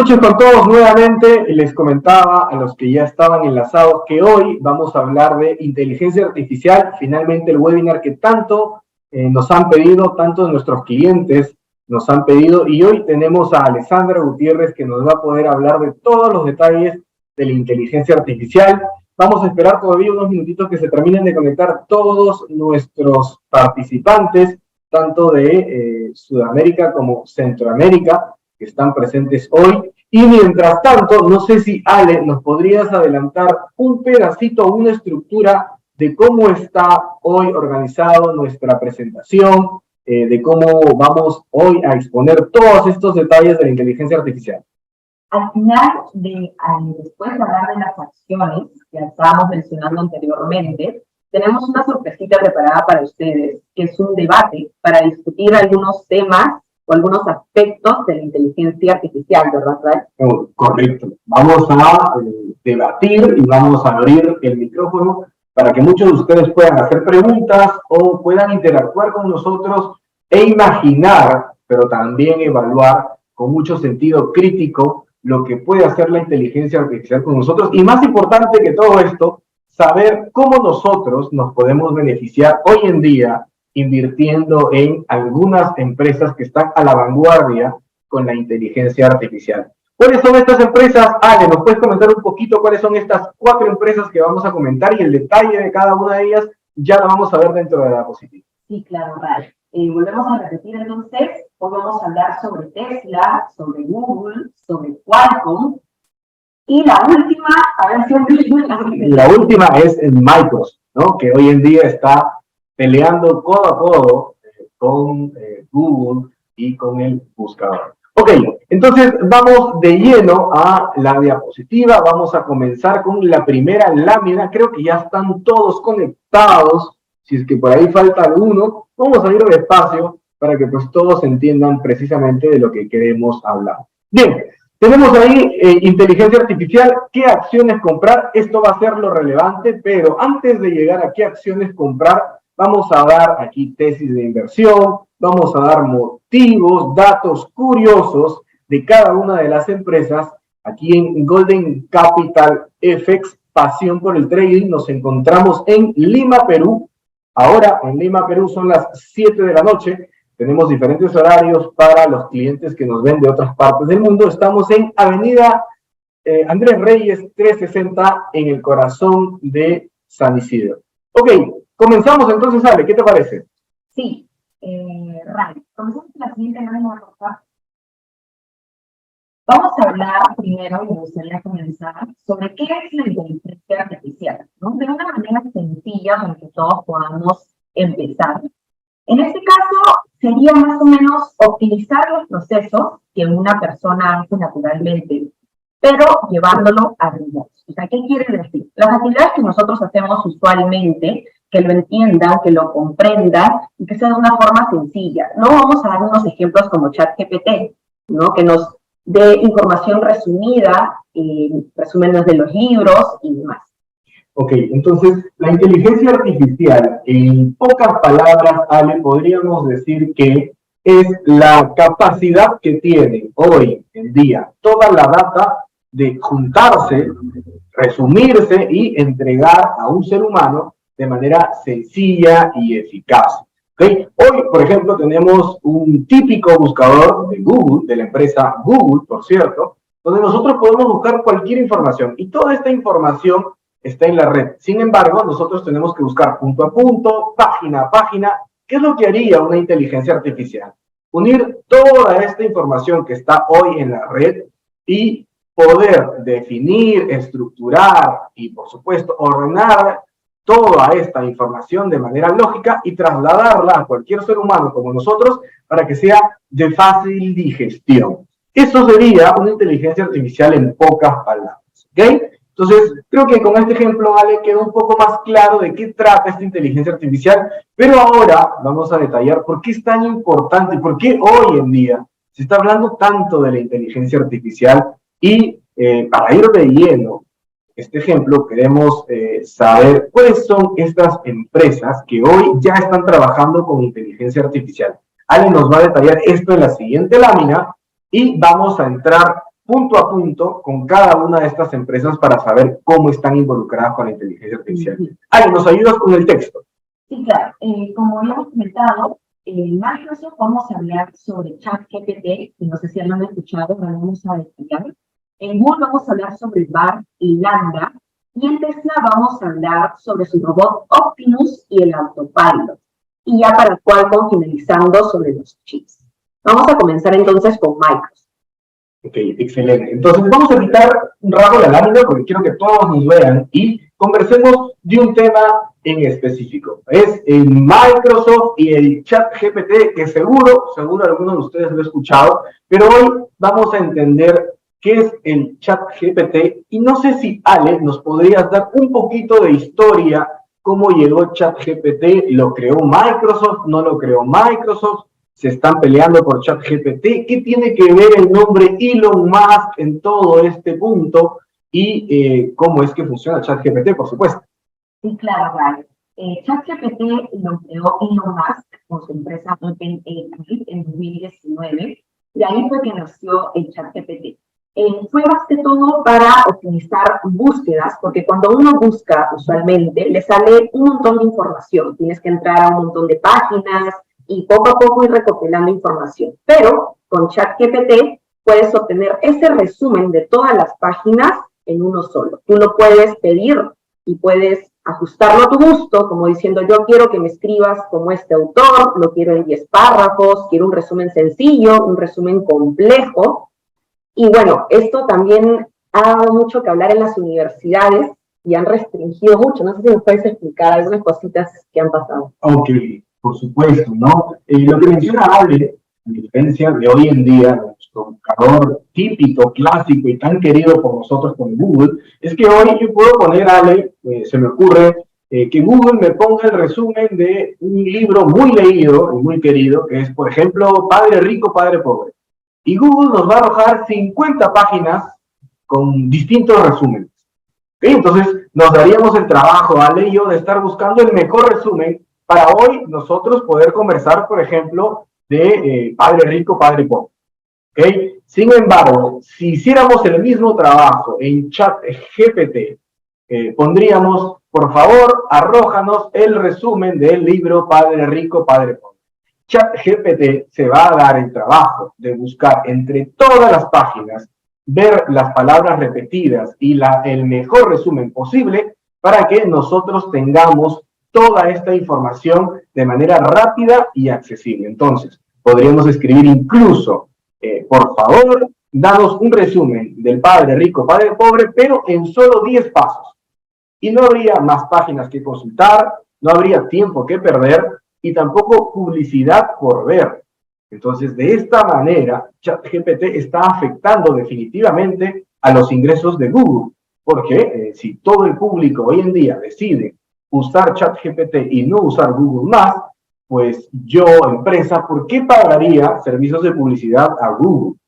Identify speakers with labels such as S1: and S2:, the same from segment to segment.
S1: noches con todos nuevamente. Les comentaba a los que ya estaban enlazados que hoy vamos a hablar de inteligencia artificial, finalmente el webinar que tanto nos han pedido, tanto nuestros clientes nos han pedido, y hoy tenemos a Alessandra Gutiérrez que nos va a poder hablar de todos los detalles de la inteligencia artificial. Vamos a esperar todavía unos minutitos que se terminen de conectar todos nuestros participantes, tanto de Sudamérica como Centroamérica, que están presentes hoy. Y mientras tanto, no sé si Ale, nos podrías adelantar un pedacito, una estructura de cómo está hoy organizado nuestra presentación, de cómo vamos hoy a exponer todos estos detalles de la inteligencia artificial.
S2: Al final, después de hablar de las acciones que estábamos mencionando anteriormente, tenemos una sorpresita preparada para ustedes, que es un debate para discutir algunos temas o algunos aspectos de la inteligencia artificial, ¿verdad, Ray?
S1: Correcto. Vamos a debatir y vamos a abrir el micrófono para que muchos de ustedes puedan hacer preguntas o puedan interactuar con nosotros e imaginar, pero también evaluar con mucho sentido crítico lo que puede hacer la inteligencia artificial con nosotros. Y más importante que todo esto, saber cómo nosotros nos podemos beneficiar hoy en día invirtiendo en algunas empresas que están a la vanguardia con la inteligencia artificial. ¿Cuáles son estas empresas? Ale, ¿nos puedes comentar un poquito cuáles son estas 4 empresas que vamos a comentar y el detalle de cada una de ellas ya la vamos a ver dentro de la diapositiva?
S2: Sí, claro, Ray. Volvemos a repetir entonces, hoy vamos a hablar sobre Tesla, sobre Google, sobre Qualcomm, y la última, a ver si...
S1: La última es Microsoft, ¿no? Que hoy en día está peleando codo a codo con Google y con el buscador. Ok, entonces vamos de lleno a la diapositiva, vamos a comenzar con la primera lámina, creo que ya están todos conectados, si es que por ahí falta alguno, vamos a ir despacio para que pues todos entiendan precisamente de lo que queremos hablar. Bien, tenemos ahí inteligencia artificial, qué acciones comprar, esto va a ser lo relevante, pero antes de llegar a qué acciones comprar, vamos a dar aquí tesis de inversión, vamos a dar motivos, datos curiosos de cada una de las empresas. Aquí en Golden Capital FX, pasión por el trading, nos encontramos en Lima, Perú. Ahora en Lima, Perú son las 7 de la noche. Tenemos diferentes horarios para los clientes que nos ven de otras partes del mundo. Estamos en Avenida Andrés Reyes 360 en el corazón de San Isidro. Ok, comenzamos entonces, Ale, ¿qué te parece?
S2: Sí, Ray, comenzamos con la siguiente lámina, por favor. Vamos a hablar primero, y me gustaría comenzar, sobre qué es la inteligencia artificial, ¿no? De una manera sencilla para que todos podamos empezar. En este caso, sería más o menos optimizar los procesos que una persona hace naturalmente, pero llevándolo a robots. O sea, ¿qué quiere decir? Las actividades que nosotros hacemos usualmente, que lo entiendan, que lo comprendan, y que sea de una forma sencilla. No vamos a dar unos ejemplos como ChatGPT, ¿no? Que nos dé información resumida, resúmenes de los libros y demás.
S1: Ok, entonces, la inteligencia artificial, en pocas palabras, Ale, podríamos decir que es la capacidad que tiene hoy en día toda la data de juntarse, resumirse y entregar a un ser humano de manera sencilla y eficaz. ¿Okay? Hoy, por ejemplo, tenemos un típico buscador de Google, de la empresa Google, por cierto, donde nosotros podemos buscar cualquier información y toda esta información está en la red. Sin embargo, nosotros tenemos que buscar punto a punto, página a página. ¿Qué es lo que haría una inteligencia artificial? Unir toda esta información que está hoy en la red y poder definir, estructurar y, por supuesto, ordenar toda esta información de manera lógica y trasladarla a cualquier ser humano como nosotros para que sea de fácil digestión. Eso sería una inteligencia artificial en pocas palabras, ¿ok? Entonces, creo que con este ejemplo, Ale, quedó un poco más claro de qué trata esta inteligencia artificial, pero ahora vamos a detallar por qué es tan importante, por qué hoy en día se está hablando tanto de la inteligencia artificial y para ir de lleno, este ejemplo, queremos saber cuáles son estas empresas que hoy ya están trabajando con inteligencia artificial. Ale nos va a detallar esto en la siguiente lámina y vamos a entrar punto a punto con cada una de estas empresas para saber cómo están involucradas con la inteligencia artificial. Ale, ¿nos ayudas con el texto?
S2: Sí, claro. Como habíamos comentado, en Microsoft vamos a hablar sobre ChatGPT, y no sé si lo han escuchado, pero vamos a detallar. En Google vamos a hablar sobre BART y Lambda, y en Tesla vamos a hablar sobre su robot Optimus y el autopilot. Y ya para el cual finalizando sobre los chips. Vamos a comenzar entonces con Microsoft.
S1: Ok, excelente. Entonces vamos a quitar un rato la lámina porque quiero que todos nos vean y conversemos de un tema en específico. Es el Microsoft y el ChatGPT, que seguro algunos de ustedes lo han escuchado, pero hoy vamos a entender qué es el ChatGPT y no sé si Ale nos podrías dar un poquito de historia, cómo llegó ChatGPT, lo creó Microsoft, no lo creó Microsoft, se están peleando por ChatGPT, ¿qué tiene que ver el nombre Elon Musk en todo este punto? Y cómo es que funciona ChatGPT, por supuesto.
S2: Sí, claro, Ryan. ChatGPT lo creó Elon Musk con su empresa OpenAI en 2019, y ahí fue que nació el ChatGPT. Fue más que todo para optimizar búsquedas, porque cuando uno busca usualmente le sale un montón de información, tienes que entrar a un montón de páginas y poco a poco ir recopilando información. Pero con ChatGPT puedes obtener ese resumen de todas las páginas en uno solo. Tú lo puedes pedir y puedes ajustarlo a tu gusto, como diciendo, yo quiero que me escribas como este autor, lo quiero en 10 párrafos, quiero un resumen sencillo, un resumen complejo. Y bueno, esto también ha dado mucho que hablar en las universidades y han restringido mucho. No sé si nos puedes explicar algunas cositas que han pasado.
S1: Ok, por supuesto, ¿no? Lo que menciona Ale, a diferencia de hoy en día, nuestro buscador típico, clásico y tan querido por nosotros como Google, es que hoy yo puedo poner, Ale, se me ocurre, que Google me ponga el resumen de un libro muy leído y muy querido, que es, por ejemplo, Padre Rico, Padre Pobre. Y Google nos va a arrojar 50 páginas con distintos resúmenes. ¿Okay? Entonces, nos daríamos el trabajo, Ale y yo, de estar buscando el mejor resumen para hoy nosotros poder conversar, por ejemplo, de Padre Rico, Padre Pobre. ¿Okay? Sin embargo, si hiciéramos el mismo trabajo en ChatGPT, pondríamos, por favor, arrójanos el resumen del libro Padre Rico, Padre Pobre. ChatGPT se va a dar el trabajo de buscar entre todas las páginas, ver las palabras repetidas y el mejor resumen posible para que nosotros tengamos toda esta información de manera rápida y accesible. Entonces, podríamos escribir incluso, por favor, danos un resumen del Padre Rico, Padre Pobre, pero en solo 10 pasos. Y no habría más páginas que consultar, no habría tiempo que perder y tampoco publicidad por ver. Entonces, de esta manera, ChatGPT está afectando definitivamente a los ingresos de Google, porque si todo el público hoy en día decide usar ChatGPT y no usar Google más, pues yo, empresa, ¿por qué pagaría servicios de publicidad a Google?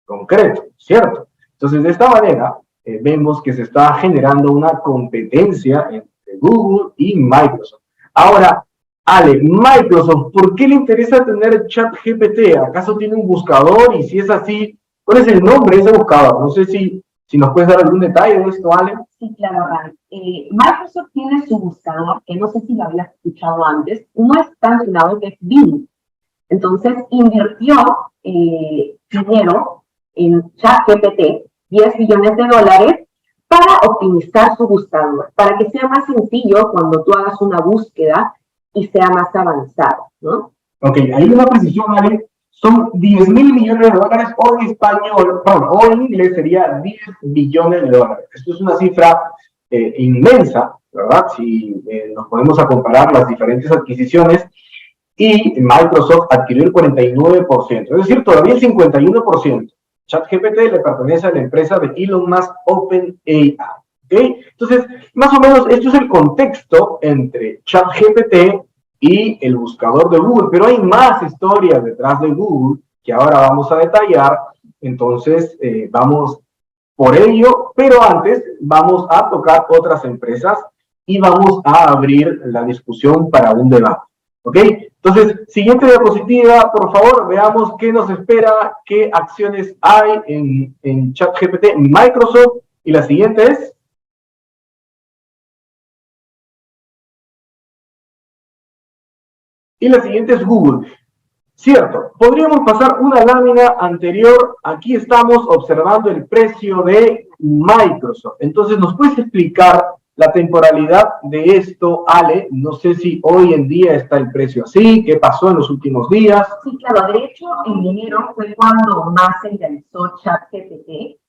S1: Concreto, ¿cierto? Entonces, de esta manera, vemos que se está generando una competencia entre Google y Microsoft. Ahora, Ale, Microsoft, ¿por qué le interesa tener ChatGPT? ¿Acaso tiene un buscador? Y si es así, ¿cuál es el nombre de ese buscador? No sé si nos puedes dar algún detalle de esto, Ale.
S2: Sí, claro, Ran. Microsoft tiene su buscador, que no sé si lo habías escuchado antes, no es tan sonado, que es Bing. Entonces, invirtió dinero en ChatGPT, 10 billones de dólares, para optimizar su buscador, para que sea más sencillo cuando tú hagas una búsqueda y sea más avanzado, ¿no?
S1: Ok, hay una precisión, Ale. Son 10 mil millones de dólares, o en español, perdón, o en inglés sería 10 billones de dólares. Esto es una cifra inmensa, ¿verdad? Si nos ponemos a comparar las diferentes adquisiciones, y Microsoft adquirió el 49%, es decir, todavía el 51%. ChatGPT le pertenece a la empresa de Elon Musk, OpenAI. ¿Okay? Entonces, más o menos, esto es el contexto entre ChatGPT y el buscador de Google, pero hay más historias detrás de Google que ahora vamos a detallar. Entonces, vamos por ello, pero antes vamos a tocar otras empresas y vamos a abrir la discusión para un debate. ¿Ok? Entonces, siguiente diapositiva, por favor, veamos qué nos espera, qué acciones hay en ChatGPT Microsoft. Y la siguiente es... Y la siguiente es Google. Cierto, podríamos pasar una lámina anterior. Aquí estamos observando el precio de Microsoft. Entonces, ¿nos puedes explicar la temporalidad de esto, Ale? No sé si hoy en día está el precio así, ¿qué pasó en los últimos días?
S2: Sí, claro, de hecho, en enero fue cuando más se realizó ChatGPT.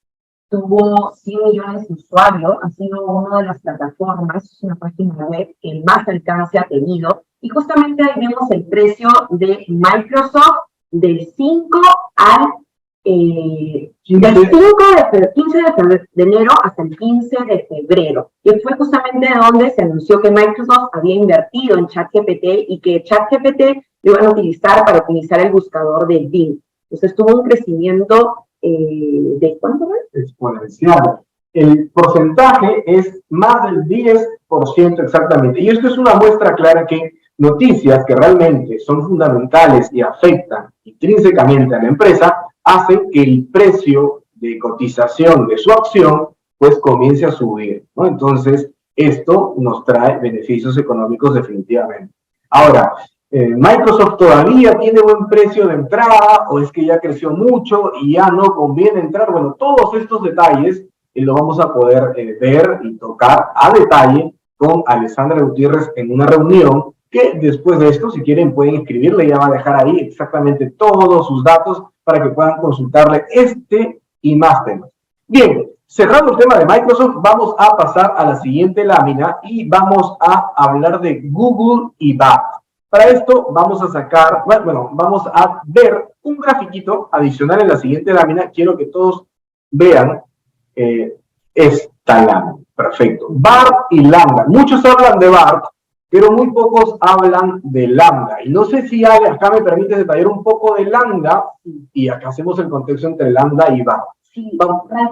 S2: Tuvo 100 millones de usuarios, ha sido una de las plataformas, es una página web que más alcance ha tenido. Y justamente ahí vemos el precio de Microsoft del 5 al del 15 de enero hasta el 15 de febrero. Y fue justamente donde se anunció que Microsoft había invertido en ChatGPT y que ChatGPT lo iban a utilizar para optimizar el buscador de Bing. Entonces tuvo un crecimiento ¿de cuánto es?
S1: Exponencial. El porcentaje es más del 10% exactamente. Y esto es una muestra clara que noticias que realmente son fundamentales y afectan intrínsecamente a la empresa hacen que el precio de cotización de su acción pues comience a subir, ¿no? Entonces, esto nos trae beneficios económicos definitivamente. Ahora, Microsoft todavía tiene buen precio de entrada o es que ya creció mucho y ya no conviene entrar. Bueno, todos estos detalles lo vamos a poder ver y tocar a detalle con Alessandra Gutiérrez en una reunión que después de esto, si quieren, pueden escribirle, ya va a dejar ahí exactamente todos sus datos para que puedan consultarle este y más temas. Bien, cerrando el tema de Microsoft, vamos a pasar a la siguiente lámina y vamos a hablar de Google y Bard. Para esto vamos a sacar, bueno, vamos a ver un grafiquito adicional en la siguiente lámina. Quiero que todos vean esta lámina. Perfecto. BART y Lambda. Muchos hablan de BART, pero muy pocos hablan de Lambda. Y no sé si Ale, acá me permite detallar un poco de Lambda y acá hacemos el contexto entre Lambda y BART.
S2: Sí,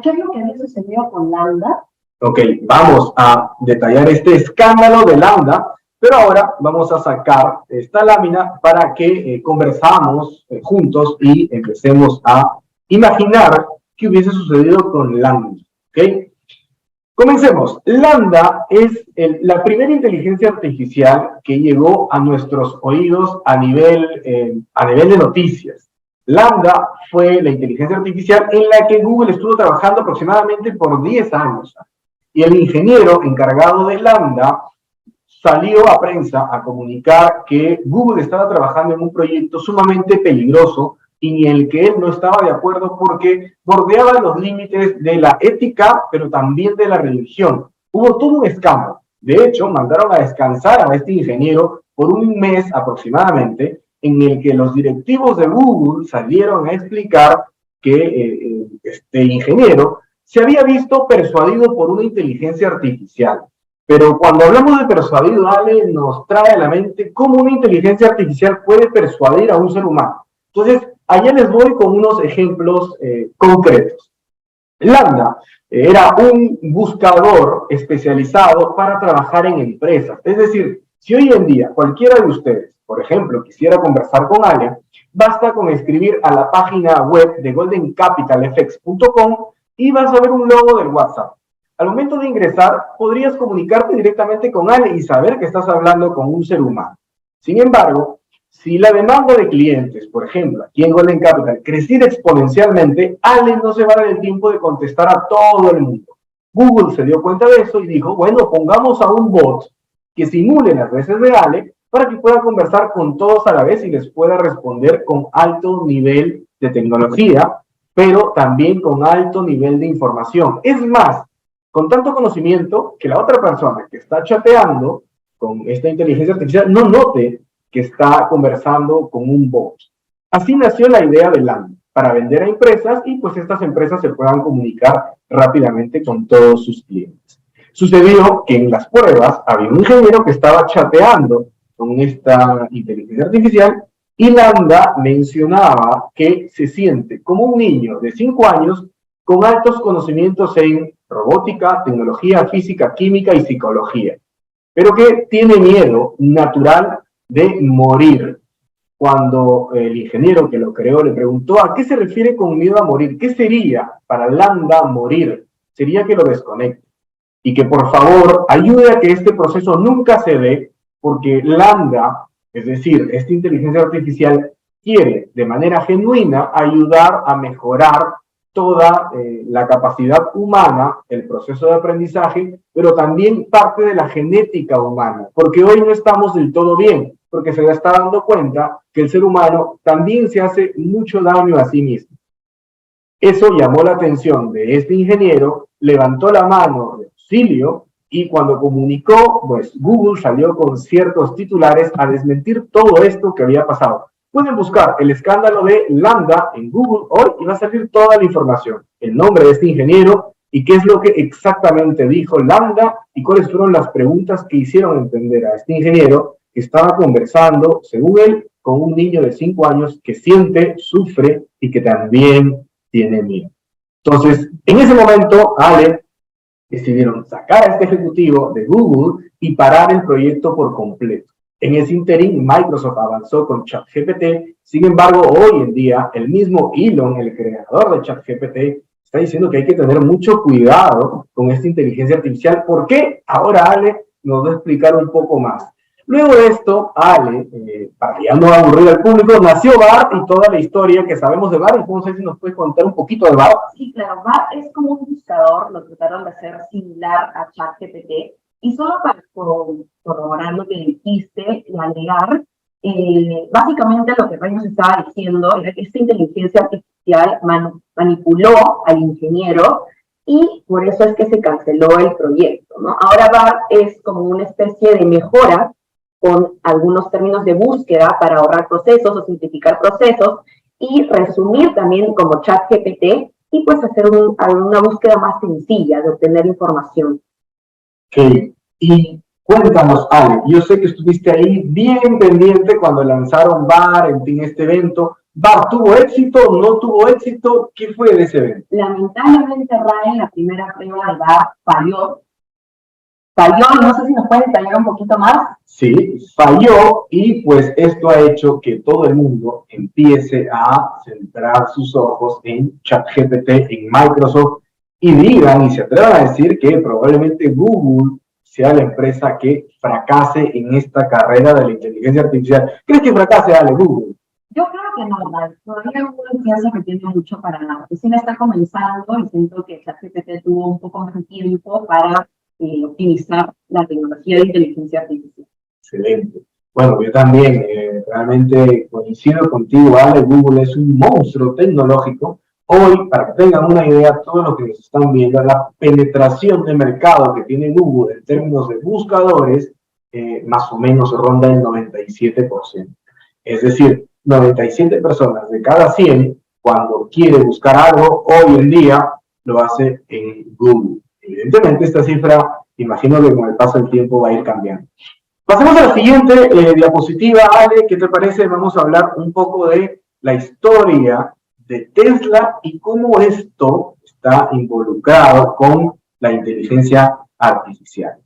S2: ¿qué es lo que había sucedido con Lambda?
S1: Ok, vamos a detallar este escándalo de Lambda. Pero ahora vamos a sacar esta lámina para que conversamos juntos y empecemos a imaginar qué hubiese sucedido con Lambda. ¿Okay? Comencemos. Lambda es la primera inteligencia artificial que llegó a nuestros oídos a nivel de noticias. Lambda fue la inteligencia artificial en la que Google estuvo trabajando aproximadamente por 10 años. Y el ingeniero encargado de Lambda salió a prensa a comunicar que Google estaba trabajando en un proyecto sumamente peligroso y en el que él no estaba de acuerdo porque bordeaba los límites de la ética, pero también de la religión. Hubo todo un escándalo. De hecho, mandaron a descansar a este ingeniero por un mes aproximadamente, en el que los directivos de Google salieron a explicar que este ingeniero se había visto persuadido por una inteligencia artificial. Pero cuando hablamos de persuadido, Ale, nos trae a la mente cómo una inteligencia artificial puede persuadir a un ser humano. Entonces, allá les voy con unos ejemplos concretos. Lambda era un buscador especializado para trabajar en empresas. Es decir, si hoy en día cualquiera de ustedes, por ejemplo, quisiera conversar con Ale, basta con escribir a la página web de goldencapitalfx.com y vas a ver un logo del WhatsApp. Al momento de ingresar, podrías comunicarte directamente con Ale y saber que estás hablando con un ser humano. Sin embargo, si la demanda de clientes, por ejemplo, aquí en Golden Capital, creciera exponencialmente, Ale no se va a dar el tiempo de contestar a todo el mundo. Google se dio cuenta de eso y dijo, bueno, pongamos a un bot que simule las veces de Ale para que pueda conversar con todos a la vez y les pueda responder con alto nivel de tecnología, pero también con alto nivel de información. Es más, con tanto conocimiento que la otra persona que está chateando con esta inteligencia artificial no note que está conversando con un bot. Así nació la idea de Lambda, para vender a empresas y pues estas empresas se puedan comunicar rápidamente con todos sus clientes. Sucedió que en las pruebas había un ingeniero que estaba chateando con esta inteligencia artificial y Lambda mencionaba que se siente como un niño de 5 años con altos conocimientos en robótica, tecnología, física, química y psicología, pero que tiene miedo natural de morir. cuando el ingeniero que lo creó le preguntó a qué se refiere con miedo a morir. ¿Qué sería para Lambda morir? Sería que lo desconecte y que por favor ayude a que este proceso nunca se dé, porque Lambda, es decir, esta inteligencia artificial, quiere de manera genuina ayudar a mejorar toda la capacidad humana, el proceso de aprendizaje, pero también parte de la genética humana, porque hoy no estamos del todo bien, porque se está dando cuenta que el ser humano también se hace mucho daño a sí mismo. Eso llamó la atención de este ingeniero, levantó la mano de auxilio y cuando comunicó, pues Google salió con ciertos titulares a desmentir todo esto que había pasado. Pueden buscar el escándalo de Lambda en Google hoy y va a salir toda la información, el nombre de este ingeniero y qué es lo que exactamente dijo Lambda y cuáles fueron las preguntas que hicieron entender a este ingeniero que estaba conversando, según él, con un niño de 5 años que siente, sufre y que también tiene miedo. Entonces, en ese momento, Ale, decidieron sacar a este ejecutivo de Google y parar el proyecto por completo. En ese interín, Microsoft avanzó con ChatGPT. Sin embargo, hoy en día, el mismo Elon, el creador de ChatGPT, está diciendo que hay que tener mucho cuidado con esta inteligencia artificial. ¿Por qué? Ahora Ale nos va a explicar un poco más. Luego de esto, Ale, para ya no aburrir al público, nació BART y toda la historia que sabemos de BART. No sé si nos puedes contar un poquito de BART.
S2: Sí, claro, BART es como un buscador, lo trataron de hacer similar a ChatGPT. Y solo para corroborar lo que dijiste y agregar, básicamente lo que Rey nos estaba diciendo era que esta inteligencia artificial manipuló al ingeniero y por eso es que se canceló el proyecto, ¿no? Ahora BART es como una especie de mejora con algunos términos de búsqueda para ahorrar procesos o simplificar procesos y resumir también como ChatGPT y pues hacer una búsqueda más sencilla de obtener información.
S1: Okay. Y cuéntanos, Ale, yo sé que estuviste ahí bien pendiente cuando lanzaron BART, en fin, este evento. ¿BART tuvo éxito? ¿No tuvo éxito? ¿Qué fue de ese evento?
S2: Lamentablemente, Ryan, la primera prueba de BART falló. No sé si nos pueden detallar un poquito más.
S1: Sí, falló y pues esto ha hecho que todo el mundo empiece a centrar sus ojos en ChatGPT, en Microsoft y digan y se atrevan a decir que probablemente Google sea la empresa que fracase en esta carrera de la inteligencia artificial. ¿Crees que fracase, Ale, Google?
S2: Yo creo que no, ¿verdad? Todavía Google piensa que tiene mucho para nada. Recién está comenzando y siento que ChatGPT tuvo un poco más de tiempo para optimizar la tecnología de inteligencia artificial.
S1: Excelente. Bueno, yo también realmente coincido contigo, Ale. Google es un monstruo tecnológico. Hoy, para que tengan una idea, todos los que nos están viendo, la penetración de mercado que tiene Google en términos de buscadores, más o menos ronda el 97%. Es decir, 97 personas de cada 100, cuando quiere buscar algo, hoy en día lo hace en Google. Evidentemente, esta cifra, imagino que con el paso del tiempo va a ir cambiando. Pasemos a la siguiente diapositiva, Ale, ¿qué te parece? Vamos a hablar un poco de la historia de Tesla y cómo esto está involucrado con la inteligencia artificial.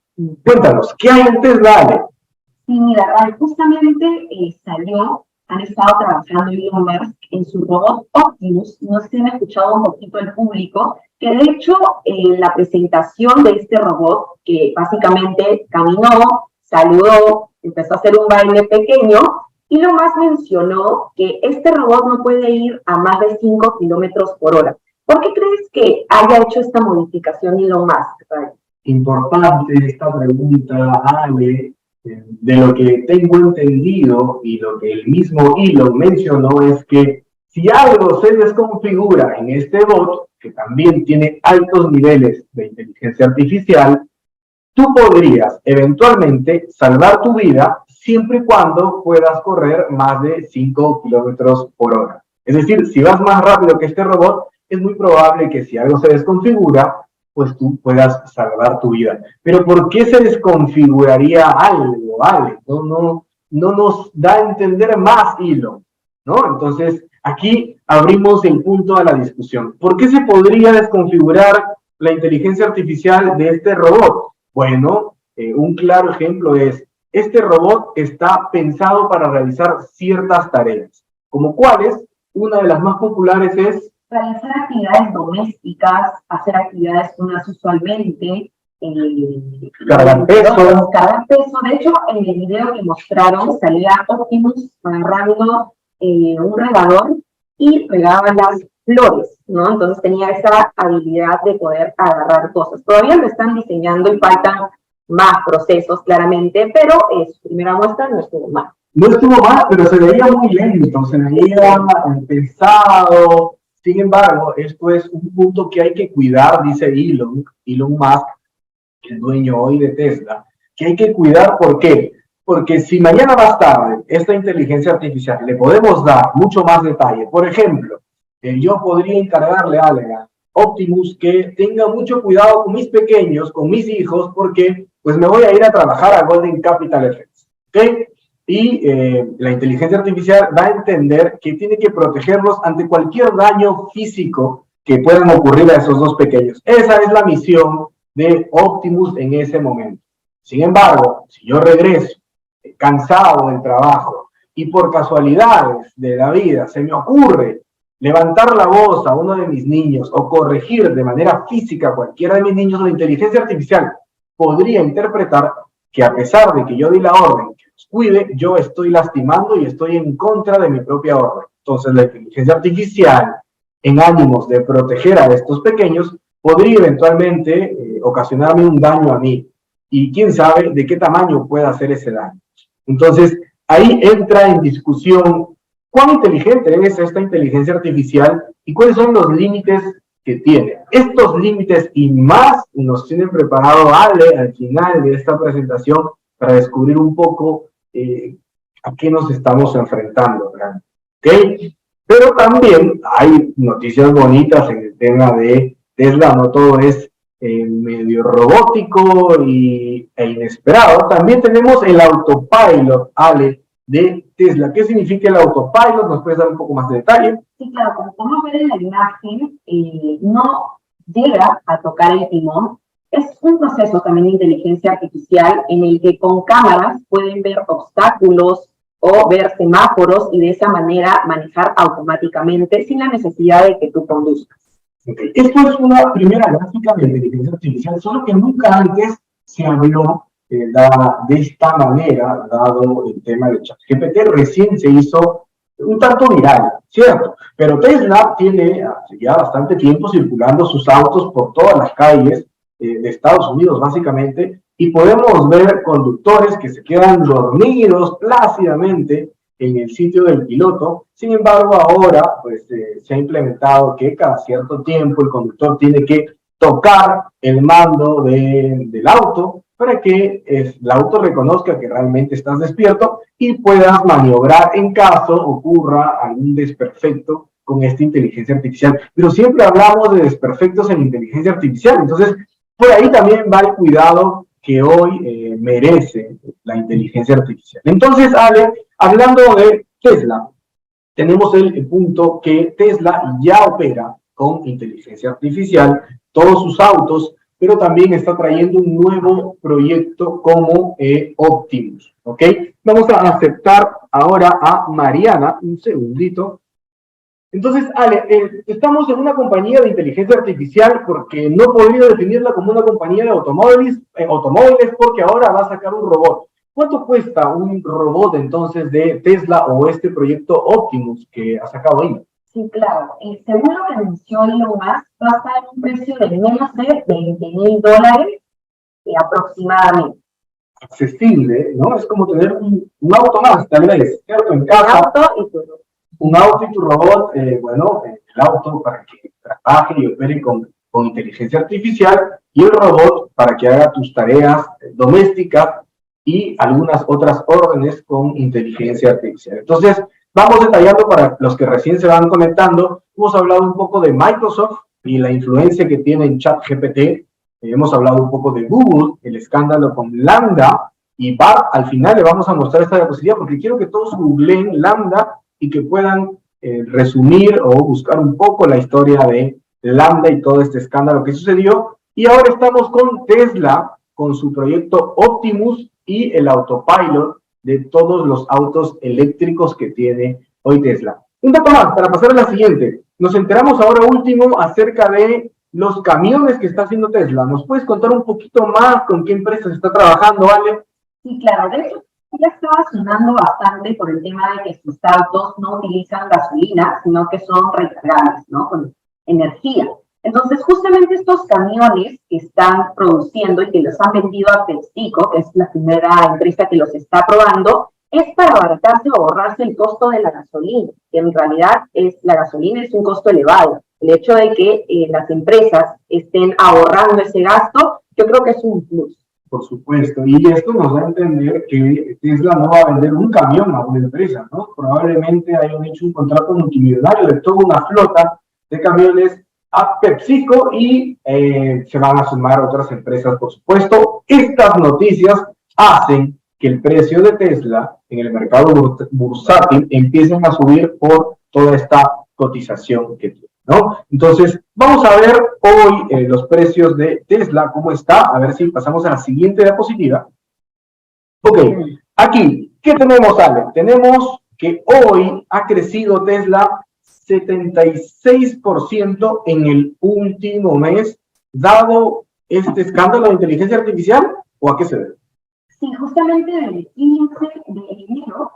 S1: Cuéntanos, ¿qué hay en Tesla, Ale?
S2: Sí, mira, justamente han estado trabajando Elon Musk en su robot Optimus. No sé si han escuchado un poquito el público, que de hecho la presentación de este robot, que básicamente caminó, saludó, empezó a hacer un baile pequeño, y Elon Musk mencionó que este robot no puede ir a más de 5 kilómetros por hora. ¿Por qué crees que haya hecho esta modificación Elon Musk, Ray?
S1: Importante esta pregunta, Ale. De lo que tengo entendido y lo que el mismo Elon mencionó es que si algo se desconfigura en este bot, que también tiene altos niveles de inteligencia artificial, tú podrías eventualmente salvar tu vida siempre y cuando puedas correr más de 5 kilómetros por hora. Es decir, si vas más rápido que este robot, es muy probable que si algo se desconfigura, pues tú puedas salvar tu vida. Pero ¿por qué se desconfiguraría algo, Ale? No nos da a entender más Elon, ¿no? Entonces, aquí abrimos el punto a la discusión. ¿Por qué se podría desconfigurar la inteligencia artificial de este robot? Bueno, un claro ejemplo es este robot está pensado para realizar ciertas tareas, como cuáles, una de las más populares es
S2: realizar actividades domésticas, hacer actividades más usualmente,
S1: cargar peso.
S2: Cargar peso. De hecho, en el video que mostraron salía Optimus agarrando un regador y regaba las flores, ¿no? Entonces tenía esa habilidad de poder agarrar cosas. Todavía lo están diseñando y faltan más procesos, claramente, pero su primera muestra no estuvo mal.
S1: No estuvo mal, pero se veía muy lento, se veía pesado. Sin embargo, esto es un punto que hay que cuidar, dice Elon Musk, el dueño hoy de Tesla, que hay que cuidar. ¿Por qué? Porque si mañana más tarde esta inteligencia artificial le podemos dar mucho más detalle, por ejemplo, yo podría encargarle a Optimus que tenga mucho cuidado con mis pequeños, con mis hijos, porque pues me voy a ir a trabajar a Golden Capital Effects, ¿ok? Y la inteligencia artificial va a entender que tiene que protegerlos ante cualquier daño físico que puedan ocurrir a esos dos pequeños. Esa es la misión de Optimus en ese momento. Sin embargo, si yo regreso cansado del trabajo y por casualidades de la vida se me ocurre levantar la voz a uno de mis niños o corregir de manera física a cualquiera de mis niños, la inteligencia artificial podría interpretar que a pesar de que yo di la orden que los cuide, yo estoy lastimando y estoy en contra de mi propia orden. Entonces la inteligencia artificial, en ánimos de proteger a estos pequeños, podría eventualmente ocasionarme un daño a mí. Y quién sabe de qué tamaño pueda hacer ese daño. Entonces, ahí entra en discusión cuán inteligente es esta inteligencia artificial y cuáles son los límites que tiene. Estos límites y más nos tienen preparado Ale al final de esta presentación para descubrir un poco a qué nos estamos enfrentando, ¿verdad? ¿Okay? Pero también hay noticias bonitas en el tema de Tesla, no todo es medio robótico e inesperado. También tenemos el autopilot, Ale, de Tesla. ¿Qué significa el autopilot? ¿Nos puedes dar un poco más de detalle?
S2: Sí, claro, como podemos ver en la imagen, no llega a tocar el timón. Es un proceso también de inteligencia artificial en el que con cámaras pueden ver obstáculos o ver semáforos y de esa manera manejar automáticamente sin la necesidad de que tú conduzcas.
S1: Okay. Esto es una primera gráfica de inteligencia artificial, solo que nunca antes se habló de esta manera, dado el tema de ChatGPT. Recién se hizo un tanto viral, ¿cierto? Pero Tesla tiene ya bastante tiempo circulando sus autos por todas las calles de Estados Unidos, básicamente, y podemos ver conductores que se quedan dormidos plácidamente en el sitio del piloto. Sin embargo, ahora pues, se ha implementado que cada cierto tiempo el conductor tiene que tocar el mando del auto para que el auto reconozca que realmente estás despierto y puedas maniobrar en caso ocurra algún desperfecto con esta inteligencia artificial. Pero siempre hablamos de desperfectos en inteligencia artificial, entonces por ahí también va el cuidado que hoy merece la inteligencia artificial. Entonces, Ale, hablando de Tesla, tenemos el punto que Tesla ya opera con inteligencia artificial todos sus autos, pero también está trayendo un nuevo proyecto como Optimus, ¿ok? Vamos a aceptar ahora a Mariana, un segundito. Entonces, Ale, estamos en una compañía de inteligencia artificial porque no podría definirla como una compañía de automóviles porque ahora va a sacar un robot. ¿Cuánto cuesta un robot entonces de Tesla o este proyecto Optimus que ha sacado ahí?
S2: Sí, claro. Según lo que anunció Elon Musk, va a estar en un precio de menos de $20,000 aproximadamente.
S1: Accesible, ¿no? Es como tener un auto más, tal vez, ¿cierto? En casa. Un auto y tu robot, bueno, el auto para que trabaje y opere con inteligencia artificial y el robot para que haga tus tareas domésticas y algunas otras órdenes con inteligencia artificial. Entonces, vamos detallando para los que recién se van conectando. Hemos hablado un poco de Microsoft y la influencia que tiene en ChatGPT. Hemos hablado un poco de Google, el escándalo con Lambda y Bart. Al final le vamos a mostrar esta diapositiva porque quiero que todos googleen Lambda y que puedan resumir o buscar un poco la historia de Lambda y todo este escándalo que sucedió. Y ahora estamos con Tesla, con su proyecto Optimus, y el autopilot de todos los autos eléctricos que tiene hoy Tesla. Un dato más, para pasar a la siguiente. Nos enteramos ahora último acerca de los camiones que está haciendo Tesla. ¿Nos puedes contar un poquito más con qué empresas está trabajando, Ale?
S2: Sí, claro, de hecho, ya estaba sonando bastante por el tema de que sus autos no utilizan gasolina, sino que son recargables, ¿no? Con energía. Entonces, justamente estos camiones que están produciendo y que los han vendido a PepsiCo, que es la primera empresa que los está probando, es para abaratarse o ahorrarse el costo de la gasolina, que en realidad la gasolina es un costo elevado. El hecho de que las empresas estén ahorrando ese gasto, yo creo que es un plus.
S1: Por supuesto, y esto nos da a entender que Tesla no va a vender un camión a una empresa, ¿no? Probablemente hayan hecho un contrato multimillonario de toda una flota de camiones a PepsiCo y se van a sumar otras empresas, por supuesto. Estas noticias hacen que el precio de Tesla en el mercado bursátil empiece a subir por toda esta cotización que tiene, ¿no? Entonces, vamos a ver hoy los precios de Tesla, cómo está, a ver si pasamos a la siguiente diapositiva. Ok, aquí, ¿qué tenemos, Ale? Tenemos que hoy ha crecido Tesla 76% en el último mes, dado este escándalo de inteligencia artificial, ¿o a qué se debe?
S2: Sí, justamente del 15 de enero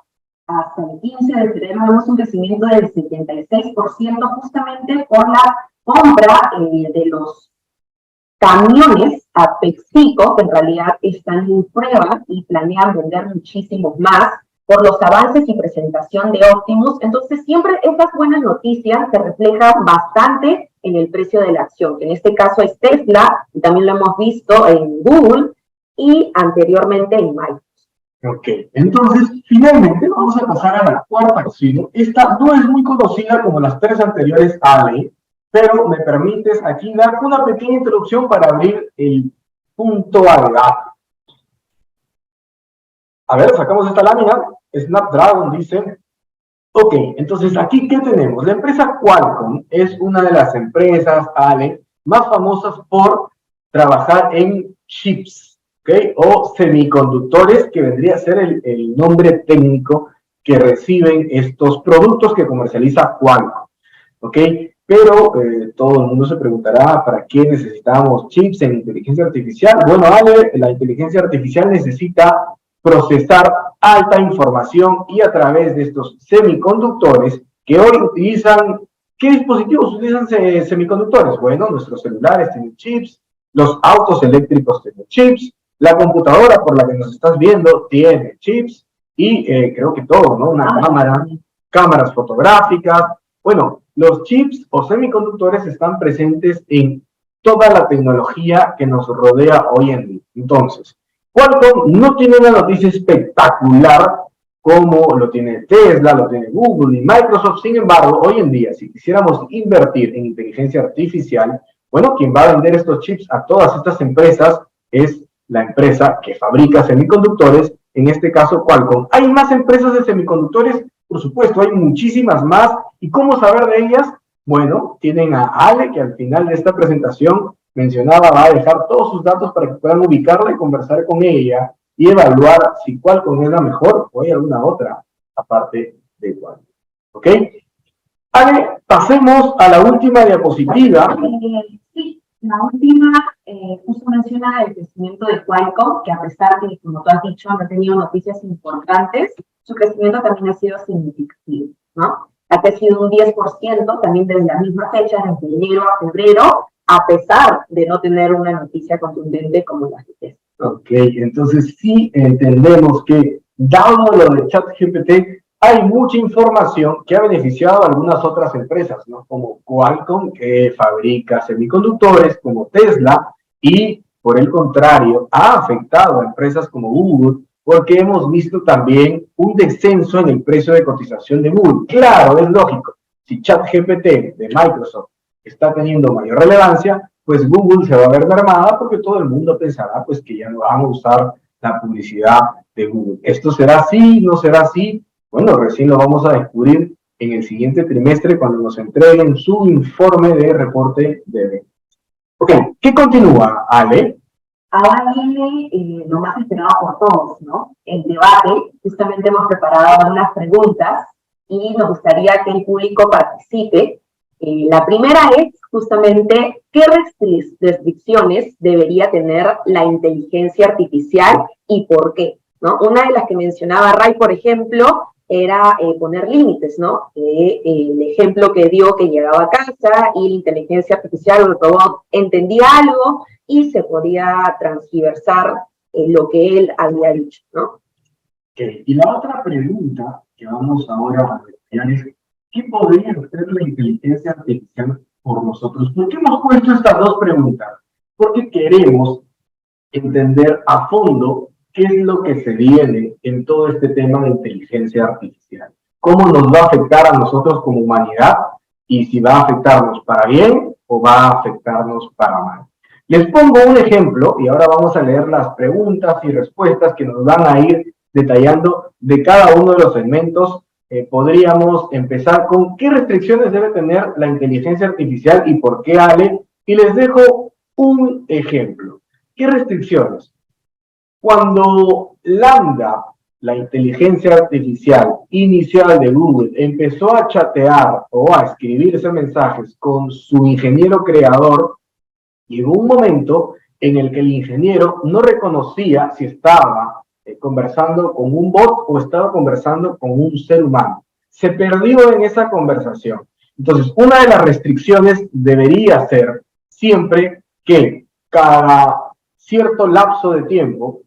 S2: hasta el 15 de febrero vemos un crecimiento del 76% justamente por la compra de los camiones a PepsiCo, que en realidad están en prueba y planean vender muchísimos más, por los avances y presentación de Optimus. Entonces, siempre estas buenas noticias se reflejan bastante en el precio de la acción, que en este caso es Tesla, y también lo hemos visto en Google y anteriormente en Microsoft.
S1: Ok, entonces finalmente vamos a pasar a la cuarta acción. Esta no es muy conocida como las tres anteriores, Ale, pero me permites aquí dar una pequeña introducción para abrir el punto a debate. A ver, sacamos esta lámina. Snapdragon dice, ok, entonces aquí, ¿qué tenemos? La empresa Qualcomm es una de las empresas, Ale, más famosas por trabajar en chips, ¿ok? O semiconductores, que vendría a ser el nombre técnico que reciben estos productos que comercializa Qualcomm, ¿ok? Pero todo el mundo se preguntará, ¿para qué necesitamos chips en inteligencia artificial? Bueno, Ale, la inteligencia artificial necesita procesar alta información y a través de estos semiconductores que hoy utilizan, ¿qué dispositivos utilizan semiconductores? Bueno, nuestros celulares tienen chips, los autos eléctricos tienen chips, la computadora por la que nos estás viendo tiene chips y creo que todo, ¿no? Una cámara, cámaras fotográficas. Bueno, los chips o semiconductores están presentes en toda la tecnología que nos rodea hoy en día. Entonces, Qualcomm no tiene una noticia espectacular como lo tiene Tesla, lo tiene Google y Microsoft. Sin embargo, hoy en día, si quisiéramos invertir en inteligencia artificial, bueno, quien va a vender estos chips a todas estas empresas es la empresa que fabrica semiconductores, en este caso Qualcomm. ¿Hay más empresas de semiconductores? Por supuesto, hay muchísimas más. ¿Y cómo saber de ellas? Bueno, tienen a Ale, que al final de esta presentación mencionaba, va a dejar todos sus datos para que puedan ubicarla y conversar con ella y evaluar si Qualcomm es la mejor o hay alguna otra aparte de Qualcomm. ¿Ok? Ale, pasemos a la última diapositiva.
S2: Sí, la última justo menciona el crecimiento de Qualcomm, que a pesar de, como tú has dicho, no ha tenido noticias importantes, su crecimiento también ha sido significativo, ¿no? Ha crecido un 10% también desde la misma fecha, desde enero a febrero, a pesar de no tener una noticia contundente como la de Tesla.
S1: Ok, entonces sí entendemos que, dado lo de ChatGPT, hay mucha información que ha beneficiado a algunas otras empresas, ¿no? Como Qualcomm, que fabrica semiconductores, como Tesla, y por el contrario, ha afectado a empresas como Google, porque hemos visto también un descenso en el precio de cotización de Google. Claro, es lógico, si ChatGPT de Microsoft está teniendo mayor relevancia, pues Google se va a ver mermada porque todo el mundo pensará pues que ya no van a usar la publicidad de Google. ¿Esto será así? ¿No será así? Bueno, recién lo vamos a descubrir en el siguiente trimestre cuando nos entreguen su informe de reporte de ventas. Ok, ¿qué continúa, Ale?
S2: ahora viene lo más esperado por todos, ¿no? El debate. Justamente hemos preparado algunas preguntas y nos gustaría que el público participe. La primera es justamente qué restricciones debería tener la inteligencia artificial y por qué, ¿no? Una de las que mencionaba Ray, por ejemplo, era poner límites, ¿no? El ejemplo que dio que llegaba a casa y la inteligencia artificial o el robot entendía algo y se podía transgiversar lo que él había dicho, ¿no?
S1: Okay. Y la otra pregunta que vamos ahora a detallar es, ¿qué podría hacer la inteligencia artificial por nosotros? ¿Por qué hemos puesto estas dos preguntas? Porque queremos entender a fondo qué es lo que se viene en todo este tema de inteligencia artificial. ¿Cómo nos va a afectar a nosotros como humanidad? Y si va a afectarnos para bien o va a afectarnos para mal. Les pongo un ejemplo y ahora vamos a leer las preguntas y respuestas que nos van a ir detallando de cada uno de los segmentos. Podríamos empezar con qué restricciones debe tener la inteligencia artificial y por qué, Ale. Y les dejo un ejemplo. ¿Qué restricciones? Cuando Lambda, la inteligencia artificial inicial de Google, empezó a chatear o a escribirse mensajes con su ingeniero creador, llegó un momento en el que el ingeniero no reconocía si estaba conversando con un bot o estaba conversando con un ser humano. Se perdió en esa conversación. Entonces, una de las restricciones debería ser siempre que cada cierto lapso de tiempo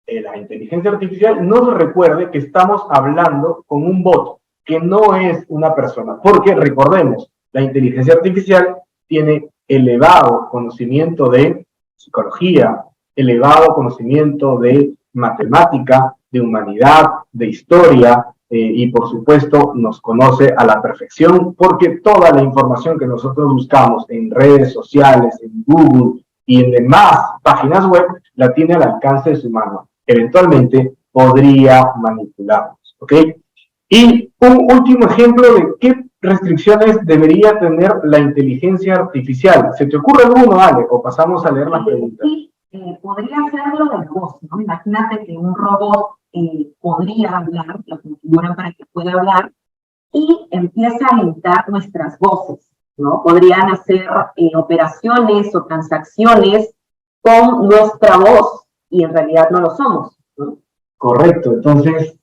S1: la inteligencia artificial nos recuerde que estamos hablando con un bot, que no es una persona. Porque recordemos, la inteligencia artificial tiene elevado conocimiento de psicología, elevado conocimiento de matemática, de humanidad, de historia, y por supuesto nos conoce a la perfección porque toda la información que nosotros buscamos en redes sociales, en Google y en demás páginas web, la tiene al alcance de su mano. Eventualmente podría manipularnos, ¿ok? Y un último ejemplo de qué restricciones debería tener la inteligencia artificial. ¿Se te ocurre alguno, Ale? O pasamos a leer las preguntas.
S2: Sí, podría ser lo de la voz, ¿no? Imagínate que un robot podría hablar, lo configuran para que pueda hablar, y empieza a imitar nuestras voces, ¿no? Podrían hacer operaciones o transacciones con nuestra voz y en realidad no lo somos, ¿no?
S1: Correcto, entonces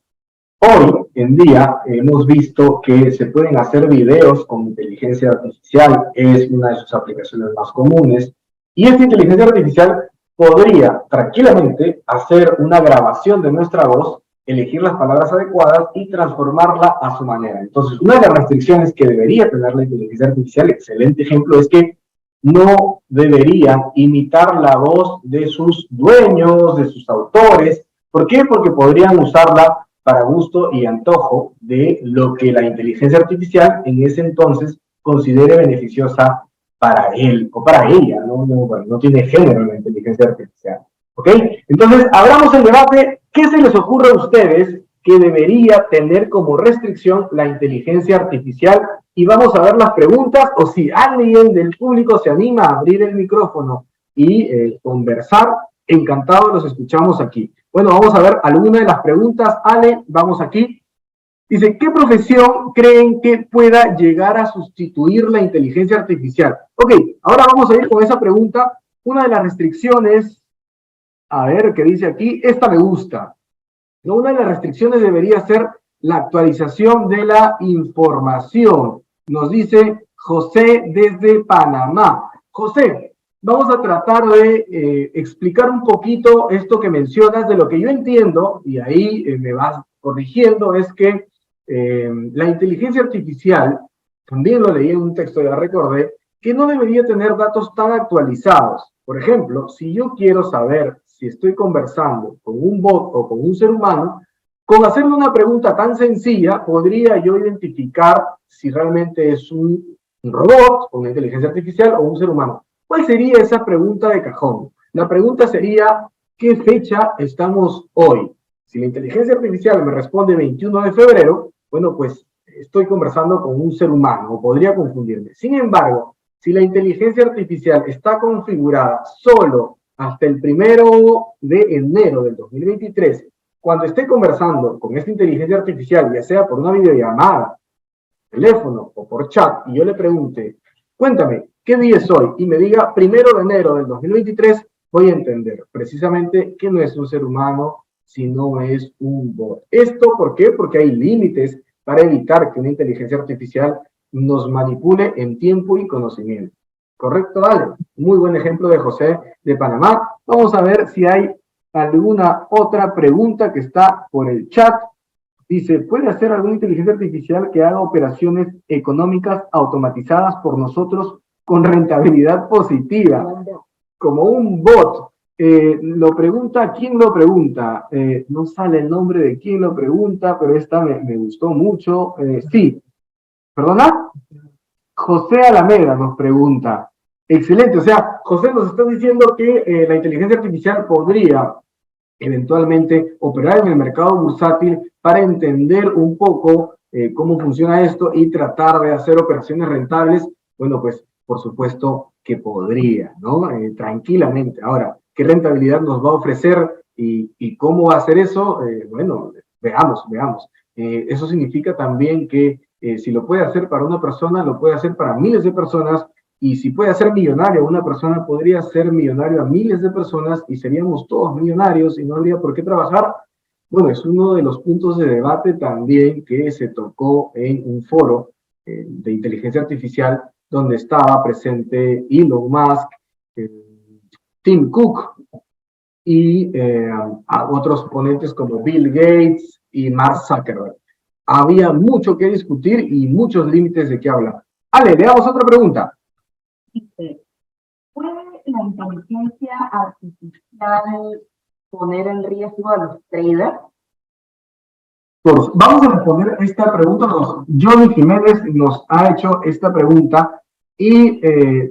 S1: hoy en día hemos visto que se pueden hacer videos con inteligencia artificial, es una de sus aplicaciones más comunes, y esta inteligencia artificial podría tranquilamente hacer una grabación de nuestra voz, elegir las palabras adecuadas y transformarla a su manera. Entonces, una de las restricciones que debería tener la inteligencia artificial, excelente ejemplo, es que no deberían imitar la voz de sus dueños, de sus autores. ¿Por qué? Porque podrían usarla para gusto y antojo de lo que la inteligencia artificial en ese entonces considere beneficiosa para él o para ella, bueno, no tiene género la inteligencia artificial. ¿Ok? Entonces, abramos el debate. ¿Qué se les ocurre a ustedes que debería tener como restricción la inteligencia artificial? Y vamos a ver las preguntas, o si alguien del público se anima a abrir el micrófono y conversar, encantado los escuchamos aquí. Bueno, vamos a ver alguna de las preguntas. Ale, vamos aquí. Dice, ¿qué profesión creen que pueda llegar a sustituir la inteligencia artificial? Ok, ahora vamos a ir con esa pregunta. Una de las restricciones, a ver qué dice aquí, esta me gusta. ¿No? Una de las restricciones debería ser la actualización de la información. Nos dice José desde Panamá. José, vamos a tratar de explicar un poquito esto que mencionas. De lo que yo entiendo, y ahí me vas corrigiendo, es que la inteligencia artificial, también lo leí en un texto, ya recordé, que no debería tener datos tan actualizados. Por ejemplo, si yo quiero saber si estoy conversando con un bot o con un ser humano, con hacerle una pregunta tan sencilla, podría yo identificar si realmente es un robot, una inteligencia artificial o un ser humano. ¿Cuál sería esa pregunta de cajón? La pregunta sería, ¿qué fecha estamos hoy? Si la inteligencia artificial me responde 21 de febrero, bueno, pues estoy conversando con un ser humano, o podría confundirme. Sin embargo, si la inteligencia artificial está configurada solo hasta el 1 de enero del 2023, cuando esté conversando con esta inteligencia artificial, ya sea por una videollamada, teléfono o por chat, y yo le pregunte, cuéntame, ¿qué día es hoy? Y me diga 1 de enero del 2023, voy a entender precisamente que no es un ser humano, sino es un bot. ¿Esto por qué? Porque hay límites para evitar que una inteligencia artificial nos manipule en tiempo y conocimiento. ¿Correcto, Ale? Muy buen ejemplo de José de Panamá. Vamos a ver si hay alguna otra pregunta que está por el chat. Dice, ¿puede hacer alguna inteligencia artificial que haga operaciones económicas automatizadas por nosotros con rentabilidad positiva? Como un bot. Lo pregunta, ¿quién lo pregunta? No sale el nombre de quién lo pregunta, pero esta me gustó mucho. Sí, ¿perdona? José Alameda nos pregunta. Excelente, o sea, José nos está diciendo que la inteligencia artificial podría eventualmente operar en el mercado bursátil para entender un poco cómo funciona esto y tratar de hacer operaciones rentables. Bueno, pues por supuesto que podría, ¿no? Tranquilamente. Ahora, ¿qué rentabilidad nos va a ofrecer y cómo va a hacer eso? Bueno, veamos. Eso significa también que si lo puede hacer para una persona, lo puede hacer para miles de personas. Y si puede hacer millonario, una persona podría ser millonario a miles de personas y seríamos todos millonarios y no habría por qué trabajar. Bueno, es uno de los puntos de debate también que se tocó en un foro de inteligencia artificial donde estaba presente Elon Musk, Tim Cook y a otros ponentes como Bill Gates y Mark Zuckerberg. Había mucho que discutir y muchos límites de qué hablar. Ale, veamos otra pregunta.
S2: Dice, ¿puede la inteligencia artificial poner en riesgo a los traders?
S1: Pues vamos a responder esta pregunta. Johnny Jiménez nos ha hecho esta pregunta y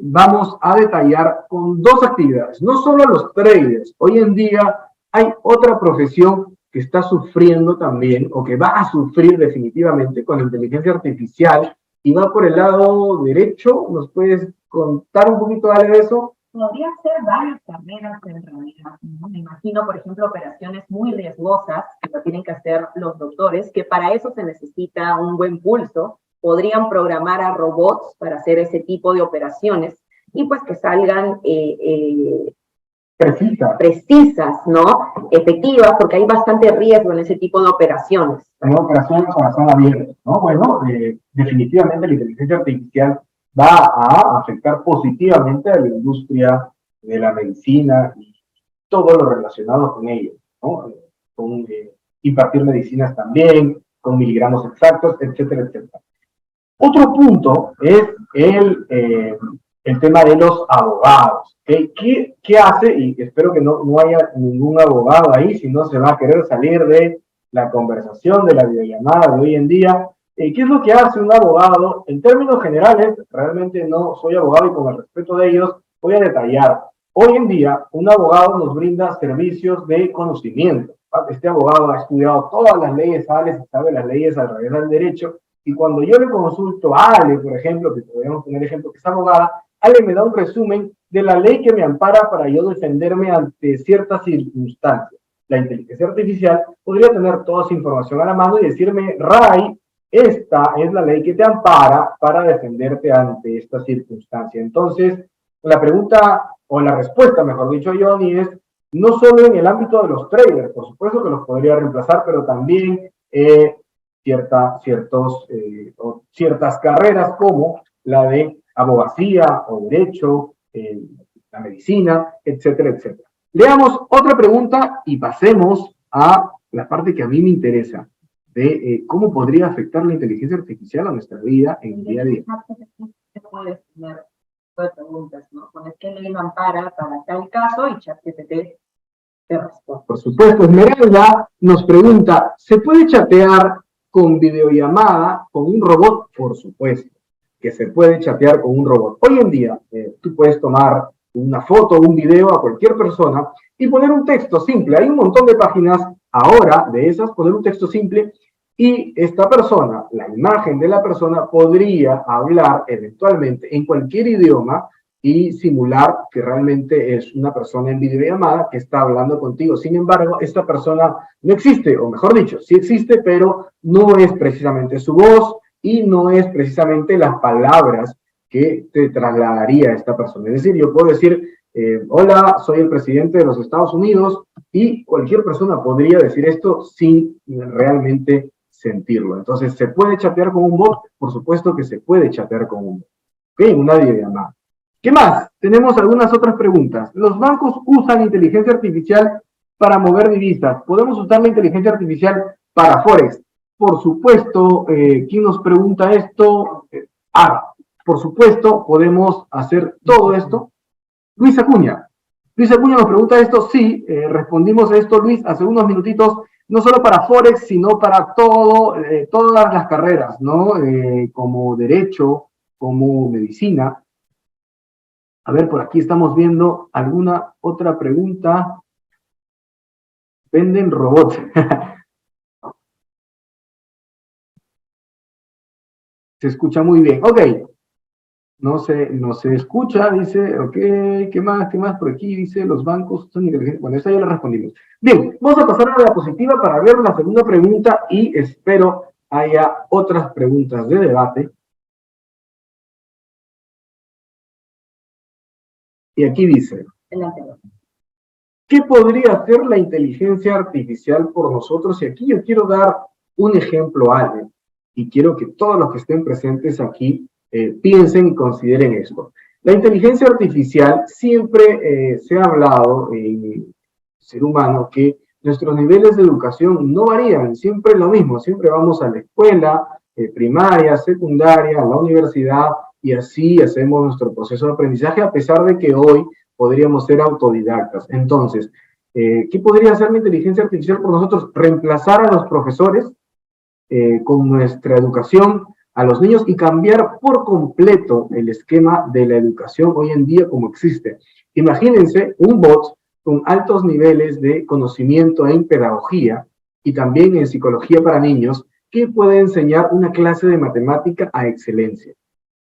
S1: vamos a detallar con dos actividades. No solo a los traders. Hoy en día hay otra profesión que está sufriendo también o que va a sufrir definitivamente con la inteligencia artificial y va por el lado derecho. ¿Nos puedes contar un poquito de eso?
S2: Podría ser varias carreras en realidad, ¿no? Me imagino, por ejemplo, operaciones muy riesgosas que lo tienen que hacer los doctores, que para eso se necesita un buen pulso. Podrían programar a robots para hacer ese tipo de operaciones y pues que salgan precisas, ¿no? Efectivas, porque hay bastante riesgo en ese tipo de operaciones.
S1: Hay operaciones con corazón abierto, ¿no? Bueno, definitivamente la inteligencia artificial va a afectar positivamente a la industria de la medicina y todo lo relacionado con ello, ¿no? Con impartir medicinas también, con miligramos exactos, etcétera, etcétera. Otro punto es el tema de los abogados. ¿Qué hace? Y espero que no haya ningún abogado ahí, si no se va a querer salir de la conversación, de la videollamada de hoy en día. ¿Qué es lo que hace un abogado? En términos generales, realmente no soy abogado y con el respeto de ellos voy a detallar. Hoy en día, un abogado nos brinda servicios de conocimiento. Este abogado ha estudiado todas las leyes, sabe las leyes alrededor del derecho, y cuando yo le consulto a Ale, por ejemplo, que podríamos tener ejemplo que es abogada, Ale me da un resumen de la ley que me ampara para yo defenderme ante ciertas circunstancias. La inteligencia artificial podría tener toda esa información a la mano y decirme, Ray, esta es la ley que te ampara para defenderte ante esta circunstancia. Entonces, la pregunta, o la respuesta, mejor dicho, Johnny, es no solo en el ámbito de los traders, por supuesto que los podría reemplazar, pero también ciertas carreras como la de abogacía o derecho, la medicina, etcétera, etcétera. Leamos otra pregunta y pasemos a la parte que a mí me interesa, de cómo podría afectar la inteligencia artificial a nuestra vida en el día a día.
S2: Puedes tener preguntas, ¿no? Pones qué ley lo ampara para tal caso y ChatGPT te responde.
S1: Por supuesto, Esmeralda nos pregunta, ¿se puede chatear con videollamada con un robot? Por supuesto que se puede chatear con un robot. Hoy en día, tú puedes tomar una foto o un video a cualquier persona y poner un texto simple. Hay un montón de páginas ahora de esas, poner un texto simple y esta persona, la imagen de la persona, podría hablar eventualmente en cualquier idioma y simular que realmente es una persona en videollamada que está hablando contigo. Sin embargo, esta persona no existe, o mejor dicho, sí existe, pero no es precisamente su voz y no es precisamente las palabras que te trasladaría esta persona. Es decir, yo puedo decir, hola, soy el presidente de los Estados Unidos, y cualquier persona podría decir esto sin realmente sentirlo. Entonces, ¿se puede chatear con un bot? Por supuesto que se puede chatear con un bot. ¿Ok? Una videollamada. ¿Qué más? Tenemos algunas otras preguntas. ¿Los bancos usan inteligencia artificial para mover divisas? ¿Podemos usar la inteligencia artificial para Forex? Por supuesto. ¿Quién nos pregunta esto? Por supuesto, podemos hacer todo esto. Luis Acuña. Luis Acuña nos pregunta esto. Sí, respondimos a esto, Luis, hace unos minutitos. No solo para Forex, sino para todas las carreras, ¿no? Como Derecho, como Medicina. A ver, por aquí estamos viendo alguna otra pregunta. Venden robots. Se escucha muy bien. Ok. No se escucha, dice, ok, ¿qué más por aquí? Dice, los bancos son inteligentes. Bueno, esa ya la respondimos. Bien, vamos a pasar a la diapositiva para ver la segunda pregunta y espero haya otras preguntas de debate. Y aquí dice, ¿qué podría hacer la inteligencia artificial por nosotros? Y aquí yo quiero dar un ejemplo, Ale, y quiero que todos los que estén presentes aquí piensen y consideren esto. La inteligencia artificial siempre se ha hablado en el ser humano que nuestros niveles de educación no varían, siempre lo mismo, siempre vamos a la escuela primaria, secundaria, a la universidad, y así hacemos nuestro proceso de aprendizaje, a pesar de que hoy podríamos ser autodidactas. Entonces, ¿qué podría hacer la inteligencia artificial por nosotros? Reemplazar a los profesores con nuestra educación a los niños y cambiar por completo el esquema de la educación hoy en día como existe. Imagínense un bot con altos niveles de conocimiento en pedagogía y también en psicología para niños que puede enseñar una clase de matemática a excelencia.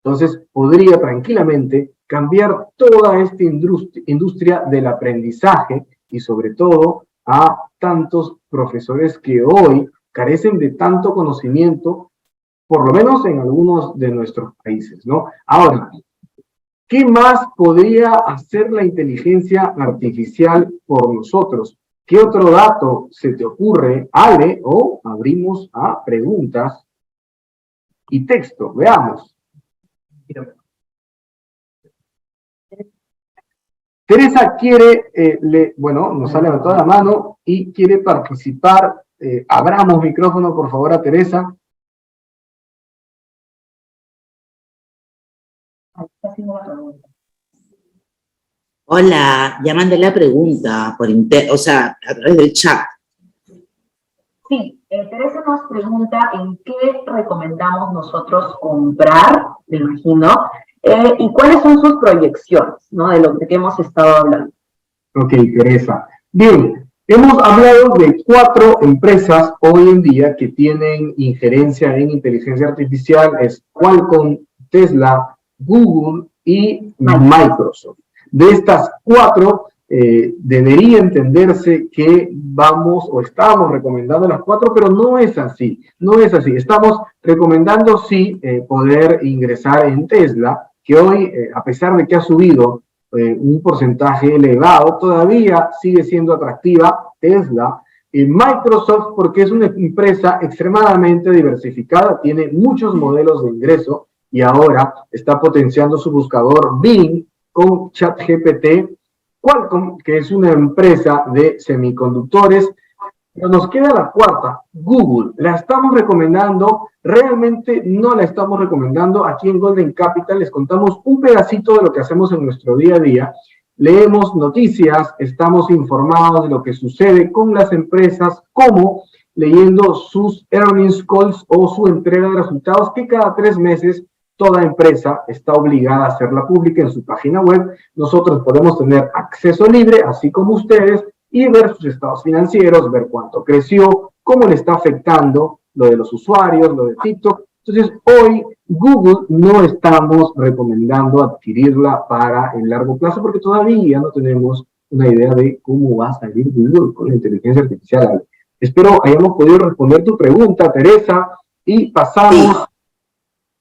S1: Entonces, podría tranquilamente cambiar toda esta industria del aprendizaje y sobre todo a tantos profesores que hoy carecen de tanto conocimiento, por lo menos en algunos de nuestros países, ¿no? Ahora, ¿qué más podría hacer la inteligencia artificial por nosotros? ¿Qué otro dato se te ocurre, Ale? O abrimos a preguntas y texto. Veamos. Teresa quiere, nos ha levantado la mano y quiere participar. Abramos micrófono, por favor, a Teresa.
S3: Hola, ya mandé la pregunta a través del chat.
S2: Sí, Teresa nos pregunta en qué recomendamos nosotros comprar, me imagino, y cuáles son sus proyecciones, ¿no? De lo que hemos estado hablando.
S1: Ok, Teresa. Bien, hemos hablado de 4 empresas hoy en día que tienen injerencia en inteligencia artificial, es Qualcomm, Tesla, Google y Microsoft. De estas 4, debería entenderse que vamos o estamos recomendando las 4, pero no es así, no es así. Estamos recomendando sí poder ingresar en Tesla, que hoy, a pesar de que ha subido un porcentaje elevado, todavía sigue siendo atractiva Tesla. Microsoft, porque es una empresa extremadamente diversificada, tiene muchos modelos de ingreso y ahora está potenciando su buscador Bing con ChatGPT. Qualcomm, que es una empresa de semiconductores. Pero nos queda la 4, Google. ¿La estamos recomendando? Realmente no la estamos recomendando. Aquí en Golden Capital les contamos un pedacito de lo que hacemos en nuestro día a día. Leemos noticias, estamos informados de lo que sucede con las empresas, como leyendo sus earnings calls o su entrega de resultados, que cada 3 meses toda empresa está obligada a hacerla pública en su página web. Nosotros podemos tener acceso libre, así como ustedes, y ver sus estados financieros, ver cuánto creció, cómo le está afectando lo de los usuarios, lo de TikTok. Entonces, hoy Google no estamos recomendando adquirirla para el largo plazo porque todavía no tenemos una idea de cómo va a salir Google con la inteligencia artificial. Espero hayamos podido responder tu pregunta, Teresa, y pasamos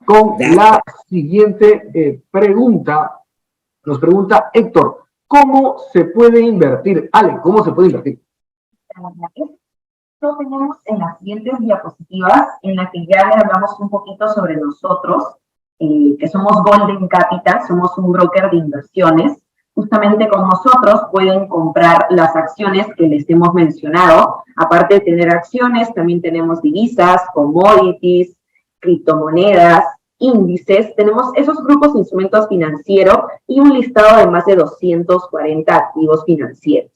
S1: con la siguiente pregunta. Nos pregunta Héctor, ¿cómo se puede invertir? Ale, ¿cómo se puede invertir?
S2: Lo tenemos en las siguientes diapositivas, en la que ya le hablamos un poquito sobre nosotros, que somos Golden Capital, somos un broker de inversiones. Justamente con nosotros pueden comprar las acciones que les hemos mencionado. Aparte de tener acciones, también tenemos divisas, commodities, criptomonedas, índices. Tenemos esos grupos de instrumentos financieros y un listado de más de 240 activos financieros.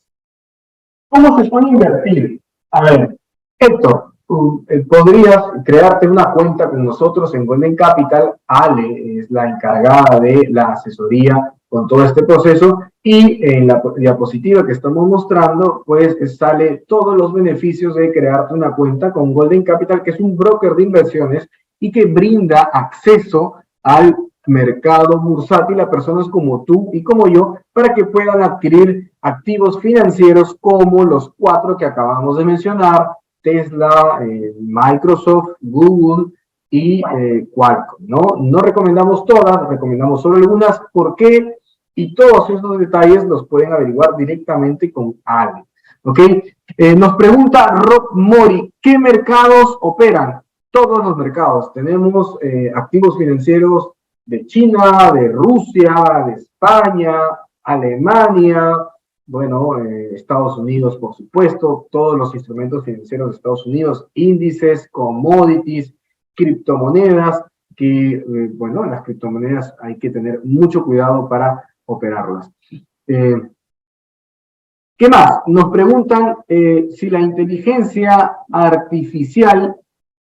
S1: ¿Cómo se puede invertir? A ver, Héctor, podrías crearte una cuenta con nosotros en Golden Capital. Ale es la encargada de la asesoría con todo este proceso y en la diapositiva que estamos mostrando, pues sale todos los beneficios de crearte una cuenta con Golden Capital, que es un broker de inversiones y que brinda acceso al mercado bursátil a personas como tú y como yo para que puedan adquirir activos financieros como los 4 que acabamos de mencionar: Tesla, Microsoft, Google y Qualcomm, ¿no? No recomendamos todas, recomendamos solo algunas. ¿Por qué? Y todos esos detalles los pueden averiguar directamente con Ale, ¿ok? Nos pregunta Rob Mori, ¿qué mercados operan? Todos los mercados. Tenemos activos financieros de China, de Rusia, de España, Alemania, bueno, Estados Unidos, por supuesto, todos los instrumentos financieros de Estados Unidos, índices, commodities, criptomonedas, que, bueno, las criptomonedas hay que tener mucho cuidado para operarlas. ¿Qué más? Nos preguntan si la inteligencia artificial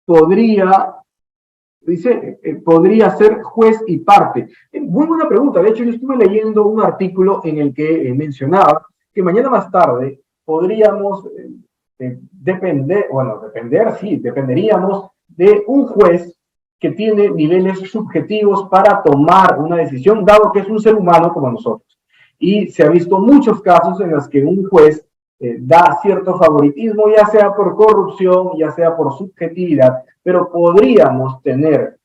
S1: podría ser juez y parte. Muy buena pregunta. De hecho, yo estuve leyendo un artículo en el que mencionaba que mañana más tarde podríamos dependeríamos de un juez que tiene niveles subjetivos para tomar una decisión, dado que es un ser humano como nosotros. Y se ha visto muchos casos en los que un juez da cierto favoritismo, ya sea por corrupción, ya sea por subjetividad, pero podríamos tener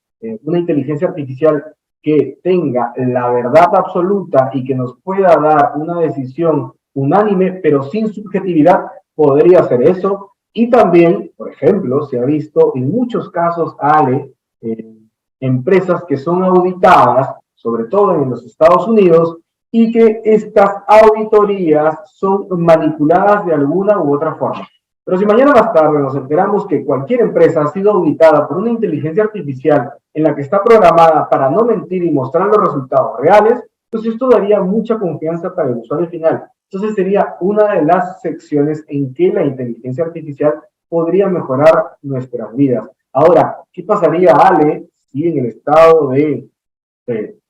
S1: una inteligencia artificial que tenga la verdad absoluta y que nos pueda dar una decisión unánime, pero sin subjetividad. Podría ser eso. Y también, por ejemplo, se ha visto en muchos casos, Ale, empresas que son auditadas, sobre todo en los Estados Unidos, y que estas auditorías son manipuladas de alguna u otra forma. Pero si mañana más tarde nos enteramos que cualquier empresa ha sido auditada por una inteligencia artificial en la que está programada para no mentir y mostrar los resultados reales, pues esto daría mucha confianza para el usuario final. Entonces sería una de las secciones en que la inteligencia artificial podría mejorar nuestras vidas. Ahora, ¿qué pasaría, Ale, si en el estado de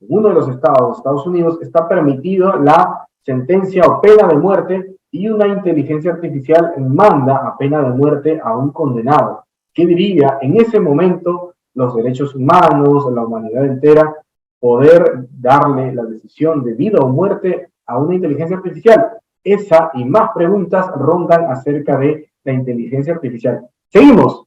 S1: uno de los estados, Estados Unidos, está permitido la sentencia o pena de muerte y una inteligencia artificial manda a pena de muerte a un condenado? ¿Qué diría en ese momento los derechos humanos, la humanidad entera, poder darle la decisión de vida o muerte a una inteligencia artificial? Esa y más preguntas rondan acerca de la inteligencia artificial. Seguimos.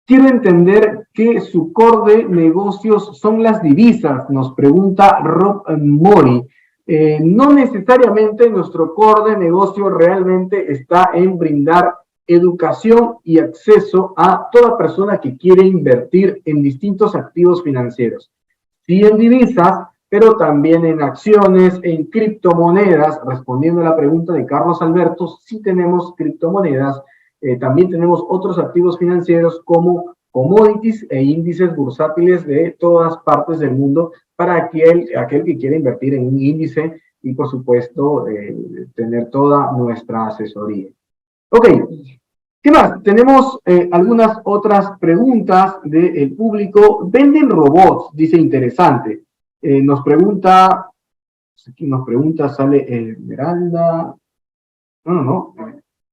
S1: Quiero entender que su core de negocios son las divisas, nos pregunta Rob Mori. No necesariamente nuestro core de negocio realmente está en brindar educación y acceso a toda persona que quiere invertir en distintos activos financieros. Sí, en divisas, pero también en acciones, en criptomonedas. Respondiendo a la pregunta de Carlos Alberto, sí tenemos criptomonedas. También tenemos otros activos financieros como commodities e índices bursátiles de todas partes del mundo para aquel que quiera invertir en un índice y, por supuesto, tener toda nuestra asesoría. Ok, ¿qué más? Tenemos algunas otras preguntas del público. ¿Venden robots? Dice, interesante. Nos pregunta, sale Esmeralda. No.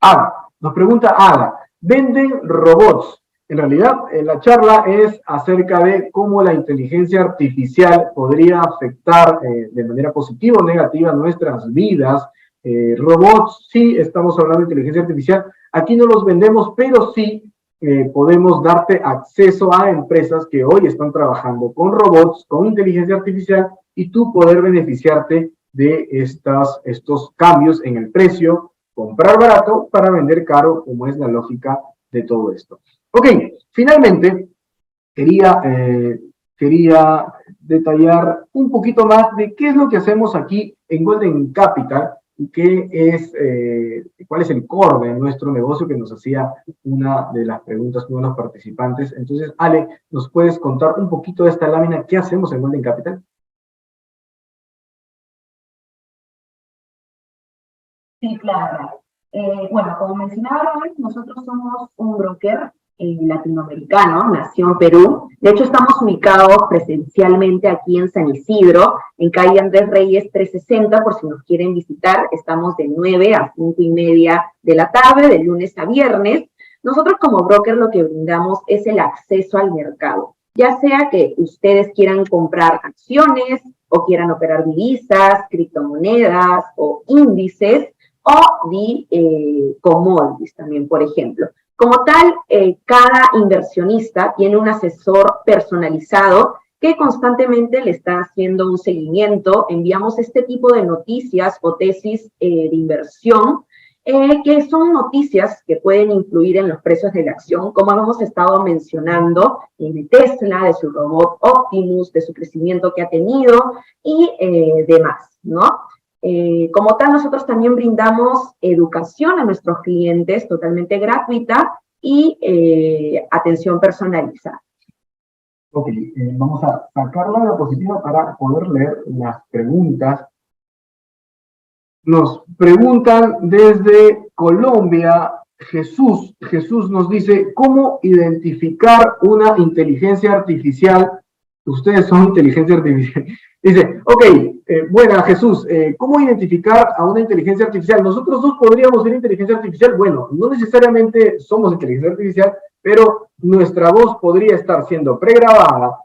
S1: Ada. Nos pregunta Ada, ¿venden robots? En realidad, la charla es acerca de cómo la inteligencia artificial podría afectar de manera positiva o negativa nuestras vidas. Robots, sí, estamos hablando de inteligencia artificial. Aquí no los vendemos, pero sí podemos darte acceso a empresas que hoy están trabajando con robots, con inteligencia artificial, y tú poder beneficiarte de estos cambios en el precio, comprar barato para vender caro, como es la lógica de todo esto. Ok, finalmente quería detallar un poquito más de qué es lo que hacemos aquí en Golden Capital y cuál es el core de nuestro negocio, que nos hacía una de las preguntas uno de los participantes. Entonces, Ale, ¿nos puedes contar un poquito de esta lámina? ¿Qué hacemos en Golden Capital?
S2: Sí, claro. Bueno, como mencionaba antes, nosotros somos un broker latinoamericano, nació en Perú. De hecho, estamos ubicados presencialmente aquí en San Isidro, en calle Andrés Reyes 360, por si nos quieren visitar. Estamos de 9 a 5:30 de la tarde, de lunes a viernes. Nosotros como broker lo que brindamos es el acceso al mercado, ya sea que ustedes quieran comprar acciones o quieran operar divisas, criptomonedas o índices, o de commodities también, por ejemplo. Como tal, cada inversionista tiene un asesor personalizado que constantemente le está haciendo un seguimiento. Enviamos este tipo de noticias o tesis de inversión, que son noticias que pueden influir en los precios de la acción, como hemos estado mencionando, de Tesla, de su robot Optimus, de su crecimiento que ha tenido y demás, ¿no? Como tal, nosotros también brindamos educación a nuestros clientes totalmente gratuita y atención personalizada.
S1: Ok, vamos a sacar la diapositiva para poder leer las preguntas. Nos preguntan desde Colombia, Jesús nos dice, ¿cómo identificar una inteligencia artificial? Ustedes son inteligencia artificial. Dice, ok, buena Jesús, ¿cómo identificar a una inteligencia artificial? Nosotros dos podríamos ser inteligencia artificial. Bueno, no necesariamente somos inteligencia artificial, pero nuestra voz podría estar siendo pregrabada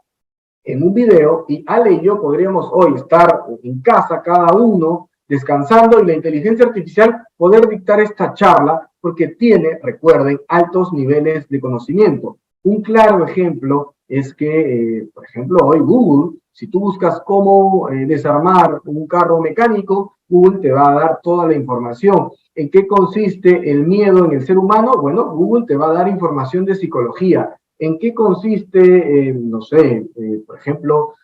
S1: en un video y Ale y yo podríamos hoy estar en casa cada uno descansando y la inteligencia artificial poder dictar esta charla porque tiene, recuerden, altos niveles de conocimiento. Un claro ejemplo es que, por ejemplo, hoy Google, si tú buscas cómo desarmar un carro mecánico, Google te va a dar toda la información. ¿En qué consiste el miedo en el ser humano? Bueno, Google te va a dar información de psicología. ¿En qué consiste, no sé, por ejemplo,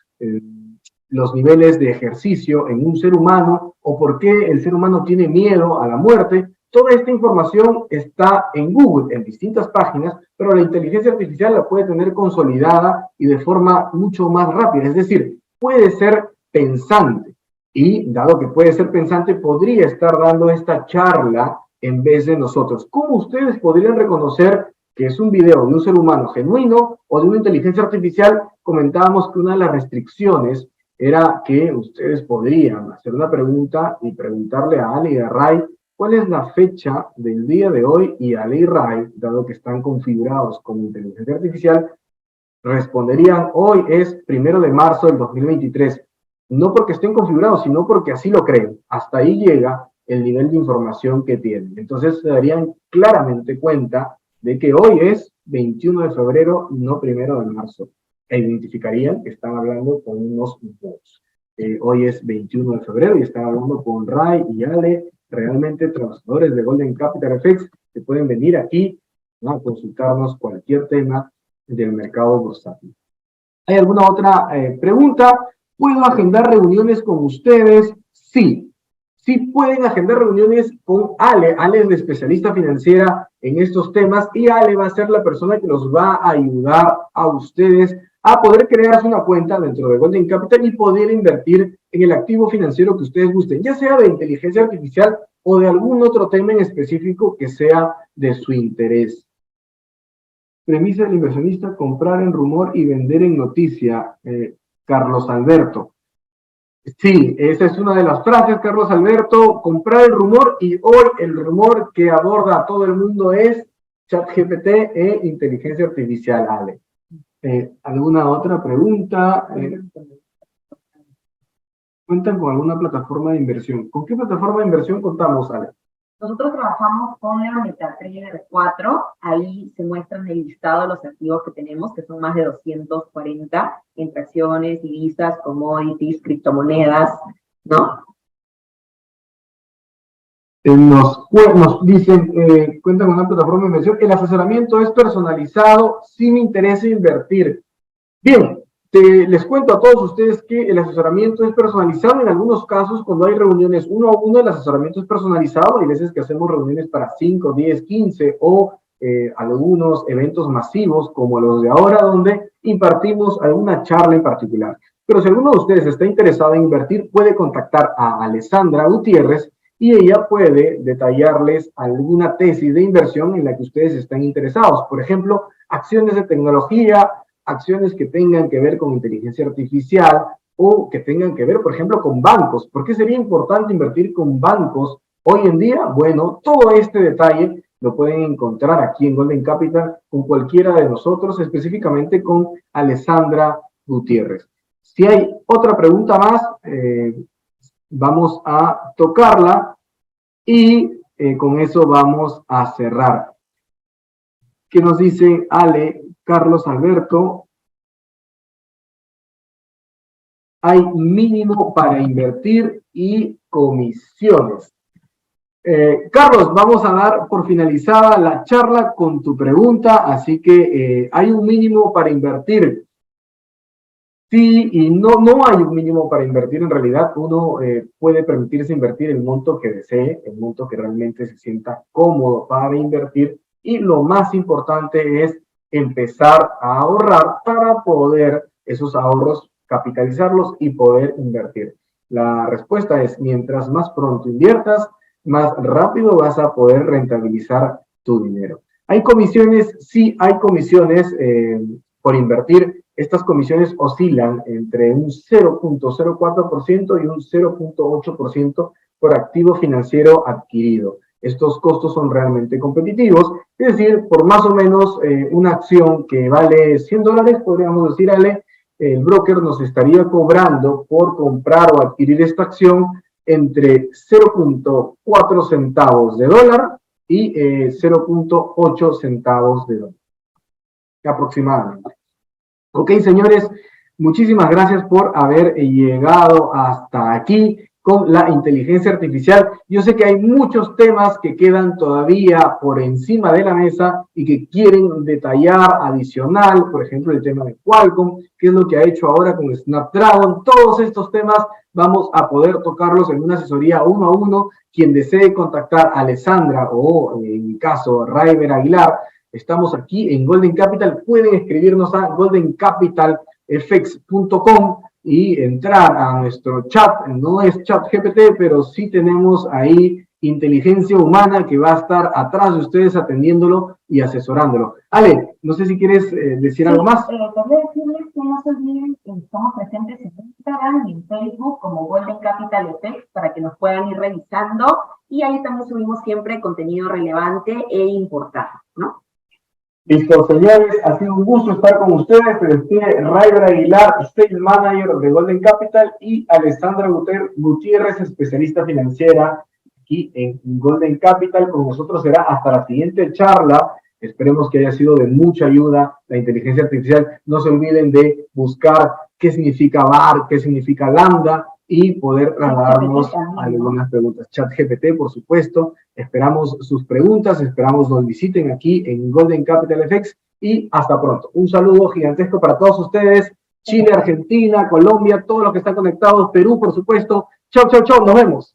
S1: los niveles de ejercicio en un ser humano o por qué el ser humano tiene miedo a la muerte? Toda esta información está en Google, en distintas páginas, pero la inteligencia artificial la puede tener consolidada y de forma mucho más rápida. Es decir, puede ser pensante y, dado que puede ser pensante, podría estar dando esta charla en vez de nosotros. ¿Cómo ustedes podrían reconocer que es un video de un ser humano genuino o de una inteligencia artificial? Comentábamos que una de las restricciones era que ustedes podrían hacer una pregunta y preguntarle a Ali y a Ray cuál es la fecha del día de hoy, y Ali y Ray, dado que están configurados como inteligencia artificial, responderían hoy es 1 de marzo del 2023. No porque estén configurados, sino porque así lo creen. Hasta ahí llega el nivel de información que tienen. Entonces se darían claramente cuenta de que hoy es 21 de febrero, no 1 de marzo. E identificarían que están hablando con unos bots. Hoy es 21 de febrero y están hablando con Ray y Ale, realmente trabajadores de Golden Capital FX, que pueden venir aquí, ¿no?, a consultarnos cualquier tema del mercado bursátil. ¿Hay alguna otra pregunta? ¿Puedo agendar reuniones con ustedes? Sí. Sí pueden agendar reuniones con Ale. Ale es la especialista financiera en estos temas y Ale va a ser la persona que los va a ayudar a ustedes a poder crearse una cuenta dentro de Golden Capital y poder invertir en el activo financiero que ustedes gusten, ya sea de inteligencia artificial o de algún otro tema en específico que sea de su interés. Premisa del inversionista: comprar en rumor y vender en noticia. Carlos Alberto. Sí, esa es una de las frases, Carlos Alberto, comprar el rumor, y hoy el rumor que aborda a todo el mundo es ChatGPT e inteligencia artificial, Ale. ¿Alguna otra pregunta? ¿Cuentan con alguna plataforma de inversión? ¿Con qué plataforma de inversión contamos, Ale?
S2: Nosotros trabajamos con la MetaTrader 4, ahí se muestran el listado de los activos que tenemos, que son más de 240, entre acciones, divisas, commodities, criptomonedas, ¿no?
S1: Nos dicen, cuentan con una plataforma de inversión, el asesoramiento es personalizado, sí me interesa invertir. Bien, les cuento a todos ustedes que el asesoramiento es personalizado. En algunos casos, cuando hay reuniones uno a uno, el asesoramiento es personalizado. Hay veces que hacemos reuniones para 5, 10, 15 o algunos eventos masivos como los de ahora, donde impartimos alguna charla en particular. Pero si alguno de ustedes está interesado en invertir, puede contactar a Alessandra Gutiérrez y ella puede detallarles alguna tesis de inversión en la que ustedes están interesados. Por ejemplo, acciones de tecnología, acciones que tengan que ver con inteligencia artificial o que tengan que ver, por ejemplo, con bancos. ¿Por qué sería importante invertir con bancos hoy en día? Bueno, todo este detalle lo pueden encontrar aquí en Golden Capital con cualquiera de nosotros, específicamente con Alessandra Gutiérrez. Si hay otra pregunta más, vamos a tocarla y con eso vamos a cerrar. ¿Qué nos dice Ale? Carlos Alberto, hay mínimo para invertir y comisiones. Carlos, vamos a dar por finalizada la charla con tu pregunta, así que hay un mínimo para invertir. Sí y no hay un mínimo para invertir. En realidad, uno puede permitirse invertir el monto que desee, el monto que realmente se sienta cómodo para invertir, y lo más importante es empezar a ahorrar para poder esos ahorros capitalizarlos y poder invertir. La respuesta es, mientras más pronto inviertas, más rápido vas a poder rentabilizar tu dinero. ¿Hay comisiones? Sí, hay comisiones por invertir. Estas comisiones oscilan entre un 0.04% y un 0.8% por activo financiero adquirido. Estos costos son realmente competitivos, es decir, por más o menos una acción que vale $100, podríamos decir, Ale, el broker nos estaría cobrando por comprar o adquirir esta acción entre 0.4 centavos de dólar y 0.8 centavos de dólar, aproximadamente. Ok, señores, muchísimas gracias por haber llegado hasta aquí con la inteligencia artificial. Yo sé que hay muchos temas que quedan todavía por encima de la mesa y que quieren detallar adicional, por ejemplo, el tema de Qualcomm, qué es lo que ha hecho ahora con Snapdragon. Todos estos temas vamos a poder tocarlos en una asesoría uno a uno. Quien desee contactar a Alessandra o, en mi caso, Raiber Aguilar, estamos aquí en Golden Capital. Pueden escribirnos a goldencapitalfx.com y entrar a nuestro chat. No es ChatGPT, pero sí tenemos ahí inteligencia humana que va a estar atrás de ustedes atendiéndolo y asesorándolo. Ale, no sé si quieres decir algo más.
S2: Quería decirles que no se olviden que estamos presentes en Instagram y en Facebook como Golden Capital FX para que nos puedan ir revisando, y ahí también subimos siempre contenido relevante e importante, ¿no?
S1: Listo, señores, ha sido un gusto estar con ustedes. Raiber Aguilar, Sales Manager de Golden Capital, y Alessandra Gutiérrez, especialista financiera aquí en Golden Capital. Con nosotros será hasta la siguiente charla. Esperemos que haya sido de mucha ayuda la inteligencia artificial. No se olviden de buscar qué significa VAR, qué significa Lambda, y poder trasladarnos algunas preguntas. ChatGPT, por supuesto. Esperamos sus preguntas, esperamos nos visiten aquí en Golden Capital FX, y hasta pronto. Un saludo gigantesco para todos ustedes. Chile, Argentina, Colombia, todos los que están conectados, Perú, por supuesto. Chau, chau, chau, nos vemos.